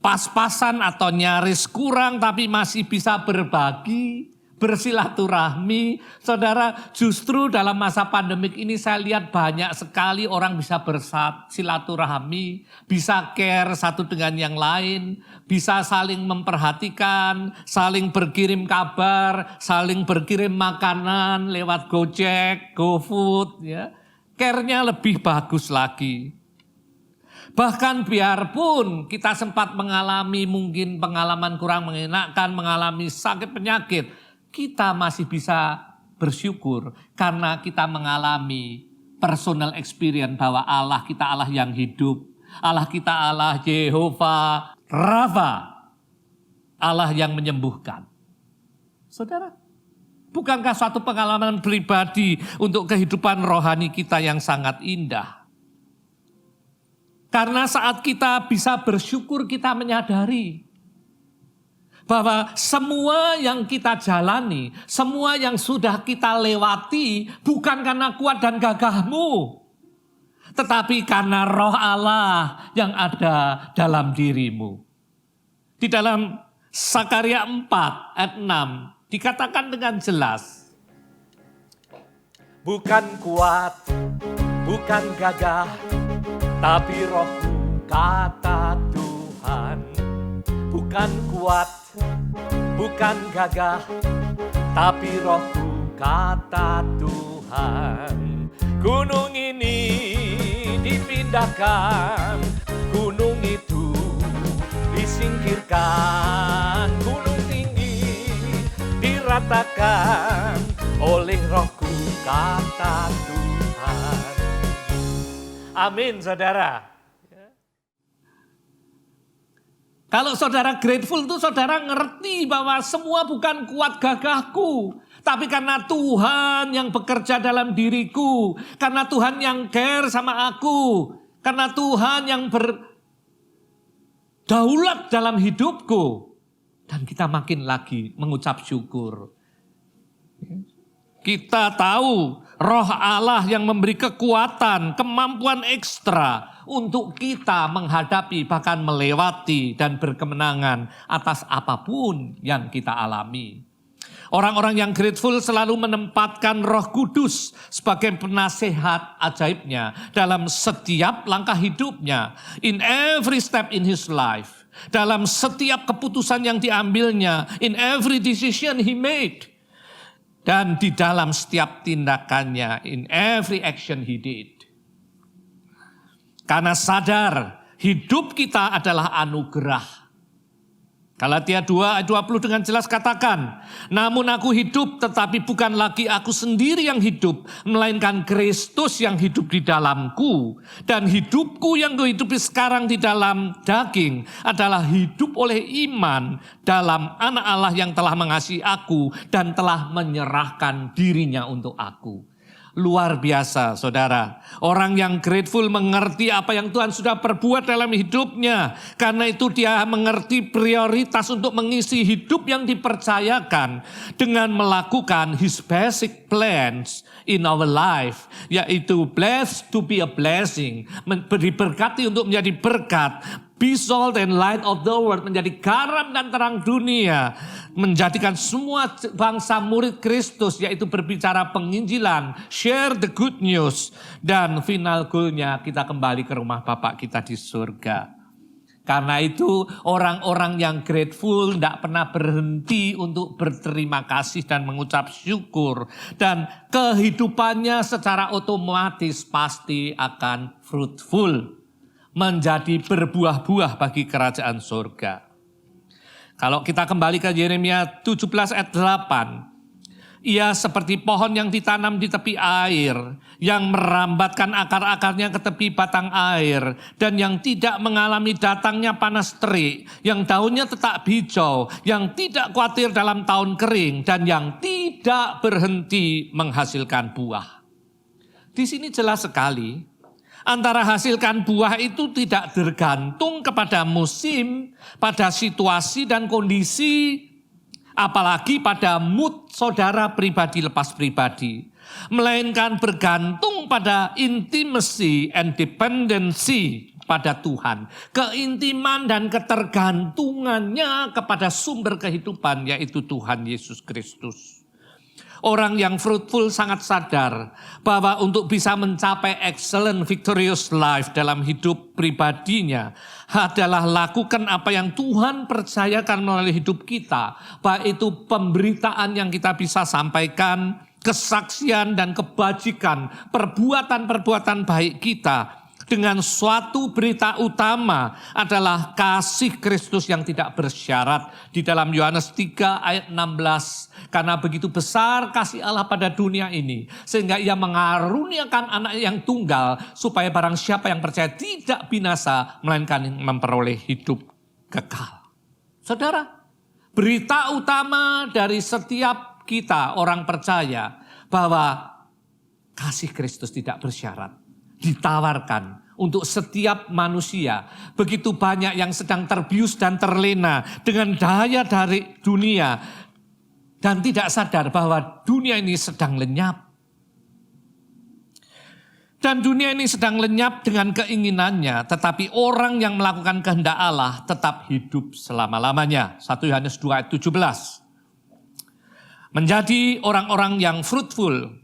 pas-pasan atau nyaris kurang tapi masih bisa berbagi, bersilaturahmi. Saudara, justru dalam masa pandemik ini saya lihat banyak sekali orang bisa bersilaturahmi, bisa care satu dengan yang lain, bisa saling memperhatikan, saling berkirim kabar, saling berkirim makanan lewat Gojek, GoFood, ya. Care-nya lebih bagus lagi. Bahkan biarpun kita sempat mengalami mungkin pengalaman kurang mengenakan, mengalami sakit penyakit, kita masih bisa bersyukur karena kita mengalami personal experience bahwa Allah kita Allah yang hidup, Allah kita Allah Jehovah Rafa, Allah yang menyembuhkan. Saudara, bukankah suatu pengalaman pribadi untuk kehidupan rohani kita yang sangat indah? Karena saat kita bisa bersyukur, kita menyadari bahwa semua yang kita jalani, semua yang sudah kita lewati bukan karena kuat dan gagahmu, tetapi karena roh Allah yang ada dalam dirimu. Di dalam Sakaria 4 ayat 6 dikatakan dengan jelas, bukan kuat, bukan gagah, tapi rohku kata Tuhan. Bukan kuat, bukan gagah, tapi rohku kata Tuhan. Gunung ini dipindahkan, gunung itu disingkirkan, gunung tinggi diratakan oleh rohku kata Tuhan. Amin, saudara. Kalau saudara grateful itu saudara ngerti bahwa semua bukan kuat gagahku, tapi karena Tuhan yang bekerja dalam diriku, karena Tuhan yang care sama aku, Karena Tuhan yang berdaulat dalam hidupku. Dan kita makin lagi mengucap syukur. Kita tahu Roh Allah yang memberi kekuatan, kemampuan ekstra untuk kita menghadapi, bahkan melewati dan berkemenangan atas apapun yang kita alami. Orang-orang yang grateful selalu menempatkan Roh Kudus sebagai penasehat ajaibnya dalam setiap langkah hidupnya. In every step in his life. Dalam setiap keputusan yang diambilnya. In every decision he made. Dan di dalam setiap tindakannya. In every action he did. Karena sadar hidup kita adalah anugerah. Galatia 2 ayat 20 dengan jelas katakan, namun aku hidup tetapi bukan lagi aku sendiri yang hidup, melainkan Kristus yang hidup di dalamku. Dan hidupku yang kuhidupi sekarang di dalam daging adalah hidup oleh iman dalam Anak Allah yang telah mengasihi aku dan telah menyerahkan dirinya untuk aku. Luar biasa saudara. Orang yang grateful mengerti apa yang Tuhan sudah perbuat dalam hidupnya. Karena itu dia mengerti prioritas untuk mengisi hidup yang dipercayakan. Dengan melakukan his basic plans in our life. Yaitu blessed to be a blessing. Diberkati untuk menjadi berkat. Be salt and light of the world. Menjadi garam dan terang dunia. Menjadikan semua bangsa murid Kristus, yaitu berbicara penginjilan, share the good news, dan final goalnya kita kembali ke rumah Bapa kita di surga. Karena itu orang-orang yang grateful tidak pernah berhenti untuk berterima kasih dan mengucap syukur. Dan kehidupannya secara otomatis pasti akan fruitful. Menjadi berbuah-buah bagi kerajaan surga. Kalau kita kembali ke Yeremia 17 ayat 8. Ia seperti pohon yang ditanam di tepi air. Yang merambatkan akar-akarnya ke tepi batang air. Dan yang tidak mengalami datangnya panas terik. Yang daunnya tetap hijau. Yang tidak khawatir dalam tahun kering. Dan yang tidak berhenti menghasilkan buah. Di sini jelas sekali. Antara hasilkan buah itu tidak tergantung kepada musim, pada situasi dan kondisi, apalagi pada mood saudara pribadi lepas pribadi. Melainkan bergantung pada intimacy and dependency pada Tuhan. Keintiman dan ketergantungannya kepada sumber kehidupan, yaitu Tuhan Yesus Kristus. Orang yang fruitful sangat sadar bahwa untuk bisa mencapai excellent victorious life dalam hidup pribadinya adalah lakukan apa yang Tuhan percayakan melalui hidup kita. Baik itu pemberitaan yang kita bisa sampaikan, kesaksian dan kebajikan, perbuatan-perbuatan baik kita. Dengan suatu berita utama adalah kasih Kristus yang tidak bersyarat. Di dalam Yohanes 3 ayat 16. Karena begitu besar kasih Allah pada dunia ini. Sehingga ia mengaruniakan anak yang tunggal. Supaya barang siapa yang percaya tidak binasa. Melainkan memperoleh hidup kekal. Saudara, berita utama dari setiap kita orang percaya. Bahwa kasih Kristus tidak bersyarat. Ditawarkan untuk setiap manusia. Begitu banyak yang sedang terbius dan terlena dengan daya tarik dunia. Dan tidak sadar bahwa dunia ini sedang lenyap. Dan dunia ini sedang lenyap dengan keinginannya. Tetapi orang yang melakukan kehendak Allah tetap hidup selama-lamanya. 1 Yohanes 2 ayat 17. Menjadi orang-orang yang fruitful.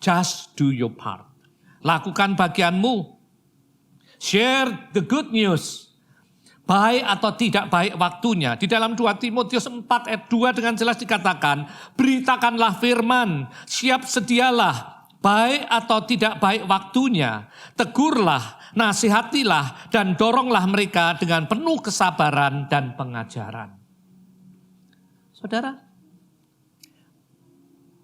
Just do your part. Lakukan bagianmu. Share the good news. Baik atau tidak baik waktunya. Di dalam 2 Timotius 4 ayat 2 dengan jelas dikatakan. Beritakanlah firman. Siap sedialah. Baik atau tidak baik waktunya. Tegurlah, nasihatilah dan doronglah mereka dengan penuh kesabaran dan pengajaran. Saudara.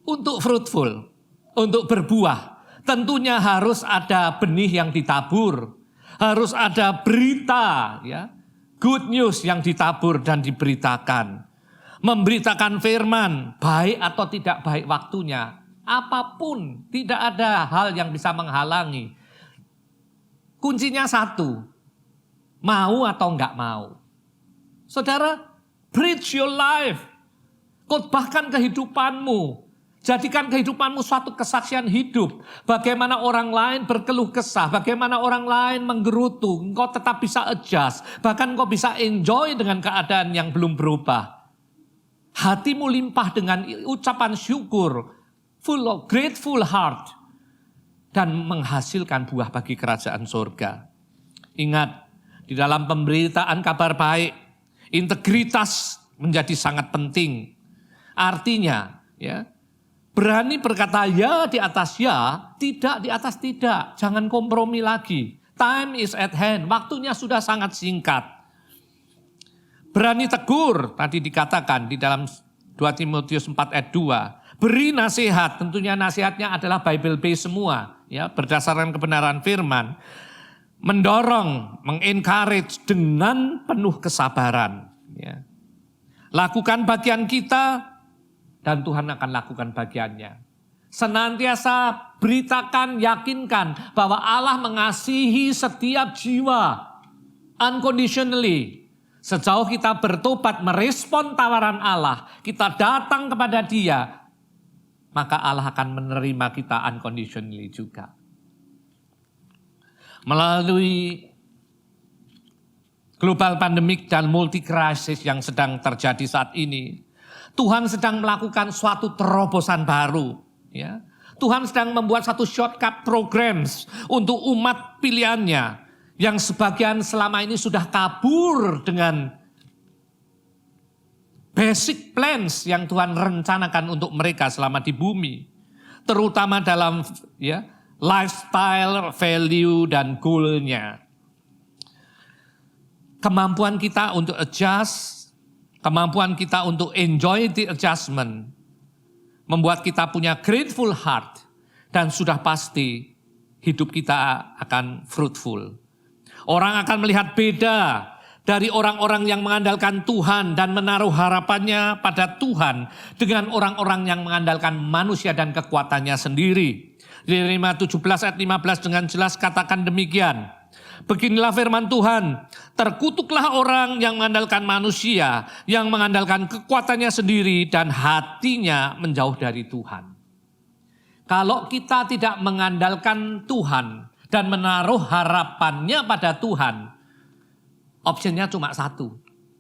Untuk fruitful. Untuk berbuah. Tentunya harus ada benih yang ditabur. Harus ada berita, ya, good news yang ditabur dan diberitakan. Memberitakan firman, baik atau tidak baik waktunya. Apapun, tidak ada hal yang bisa menghalangi. kuncinya satu, mau atau enggak mau. Saudara, bridge your life, khotbahkan kehidupanmu. Jadikan kehidupanmu suatu kesaksian hidup. Bagaimana orang lain berkeluh kesah, bagaimana orang lain menggerutu, engkau tetap bisa adjust. Bahkan engkau bisa enjoy dengan keadaan yang belum berubah. Hatimu limpah dengan ucapan syukur, full of grateful heart, dan menghasilkan buah bagi kerajaan surga. Ingat, di dalam pemberitaan kabar baik, integritas menjadi sangat penting. Artinya, ya, berani berkata ya di atas ya, tidak di atas tidak. Jangan kompromi lagi. Time is at hand, waktunya sudah sangat singkat. Berani tegur, tadi dikatakan di dalam 2 Timotius 4 ayat 2. Beri nasihat, tentunya nasihatnya adalah Bible based semua, ya, berdasarkan kebenaran firman. Mendorong, mengencourage dengan penuh kesabaran. Ya. Lakukan bagian kita, dan Tuhan akan lakukan bagiannya. Senantiasa beritakan, yakinkan bahwa Allah mengasihi setiap jiwa unconditionally. Sejauh kita bertobat, merespon tawaran Allah, kita datang kepada Dia, maka Allah akan menerima kita unconditionally juga. Melalui global pandemic dan multi krisis yang sedang terjadi saat ini, Tuhan sedang melakukan suatu terobosan baru. Ya. Tuhan sedang membuat satu shortcut programs untuk umat pilihannya. Yang sebagian selama ini sudah kabur dengan basic plans yang Tuhan rencanakan untuk mereka selama di bumi. Terutama dalam ya, lifestyle, value, dan goal-nya. Kemampuan kita untuk adjust, kemampuan kita untuk enjoy the adjustment, membuat kita punya grateful heart, dan sudah pasti hidup kita akan fruitful. Orang akan melihat beda dari orang-orang yang mengandalkan Tuhan dan menaruh harapannya pada Tuhan dengan orang-orang yang mengandalkan manusia dan kekuatannya sendiri. Yeremia 17 ayat 15 dengan jelas katakan demikian. Beginilah firman Tuhan, terkutuklah orang yang mengandalkan manusia, yang mengandalkan kekuatannya sendiri dan hatinya menjauh dari Tuhan. Kalau kita tidak mengandalkan Tuhan dan menaruh harapannya pada Tuhan, opsinya cuma satu.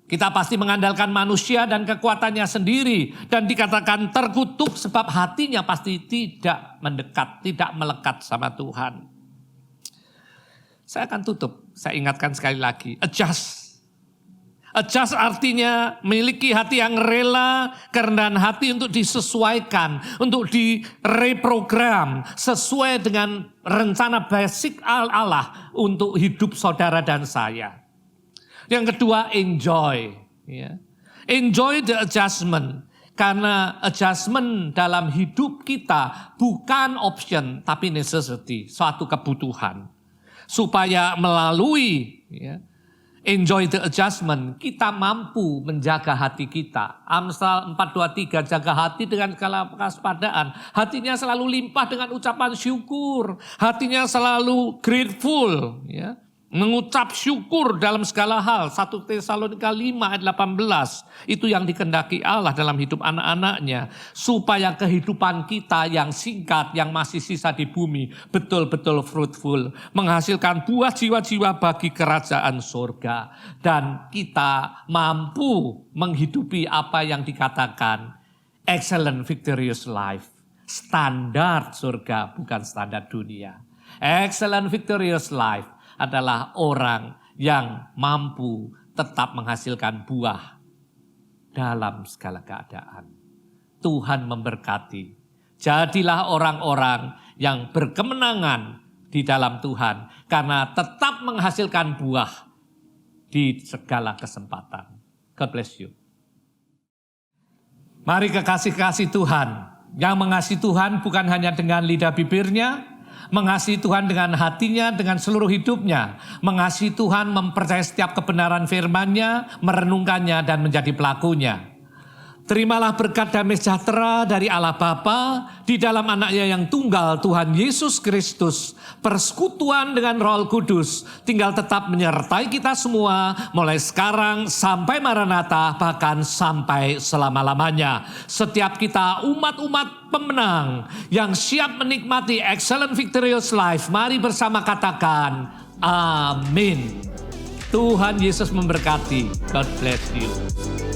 Kita pasti mengandalkan manusia dan kekuatannya sendiri dan dikatakan terkutuk sebab hatinya pasti tidak mendekat, tidak melekat sama Tuhan. Saya akan tutup, saya ingatkan sekali lagi, adjust. Adjust artinya memiliki hati yang rela, kerendahan hati untuk disesuaikan, untuk direprogram sesuai dengan rencana basic Allah untuk hidup saudara dan saya. Yang kedua, enjoy. Ya. Enjoy the adjustment. Karena adjustment dalam hidup kita bukan option, tapi necessity, suatu kebutuhan. Supaya melalui enjoy the adjustment, kita mampu menjaga hati kita. Amsal 4:23, jaga hati dengan segala kewaspadaan. Hatinya selalu limpah dengan ucapan syukur. Hatinya selalu grateful. Ya. Mengucap syukur dalam segala hal. 1 Tesalonika 5 ayat 18. Itu yang dikehendaki Allah dalam hidup anak-anaknya. Supaya kehidupan kita yang singkat, yang masih sisa di bumi, betul-betul fruitful. Menghasilkan buah jiwa-jiwa bagi kerajaan surga. Dan kita mampu menghidupi apa yang dikatakan excellent victorious life. Standar surga, bukan standar dunia. Excellent victorious life adalah orang yang mampu tetap menghasilkan buah dalam segala keadaan. Tuhan memberkati. Jadilah orang-orang yang berkemenangan di dalam Tuhan karena tetap menghasilkan buah di segala kesempatan. God bless you. Mari kekasih-kasih Tuhan. Yang mengasihi Tuhan bukan hanya dengan lidah bibirnya, mengasihi Tuhan dengan hatinya, dengan seluruh hidupnya. Mengasihi Tuhan, mempercayai setiap kebenaran firman-Nya, merenungkannya dan menjadi pelakunya. Terimalah berkat damai sejahtera dari Allah Bapa di dalam anaknya yang tunggal Tuhan Yesus Kristus. Persekutuan dengan Roh Kudus tinggal tetap menyertai kita semua mulai sekarang sampai Maranatha, bahkan sampai selama-lamanya. Setiap kita umat-umat pemenang yang siap menikmati excellent victorious life, mari bersama katakan amin. Tuhan Yesus memberkati. God bless you.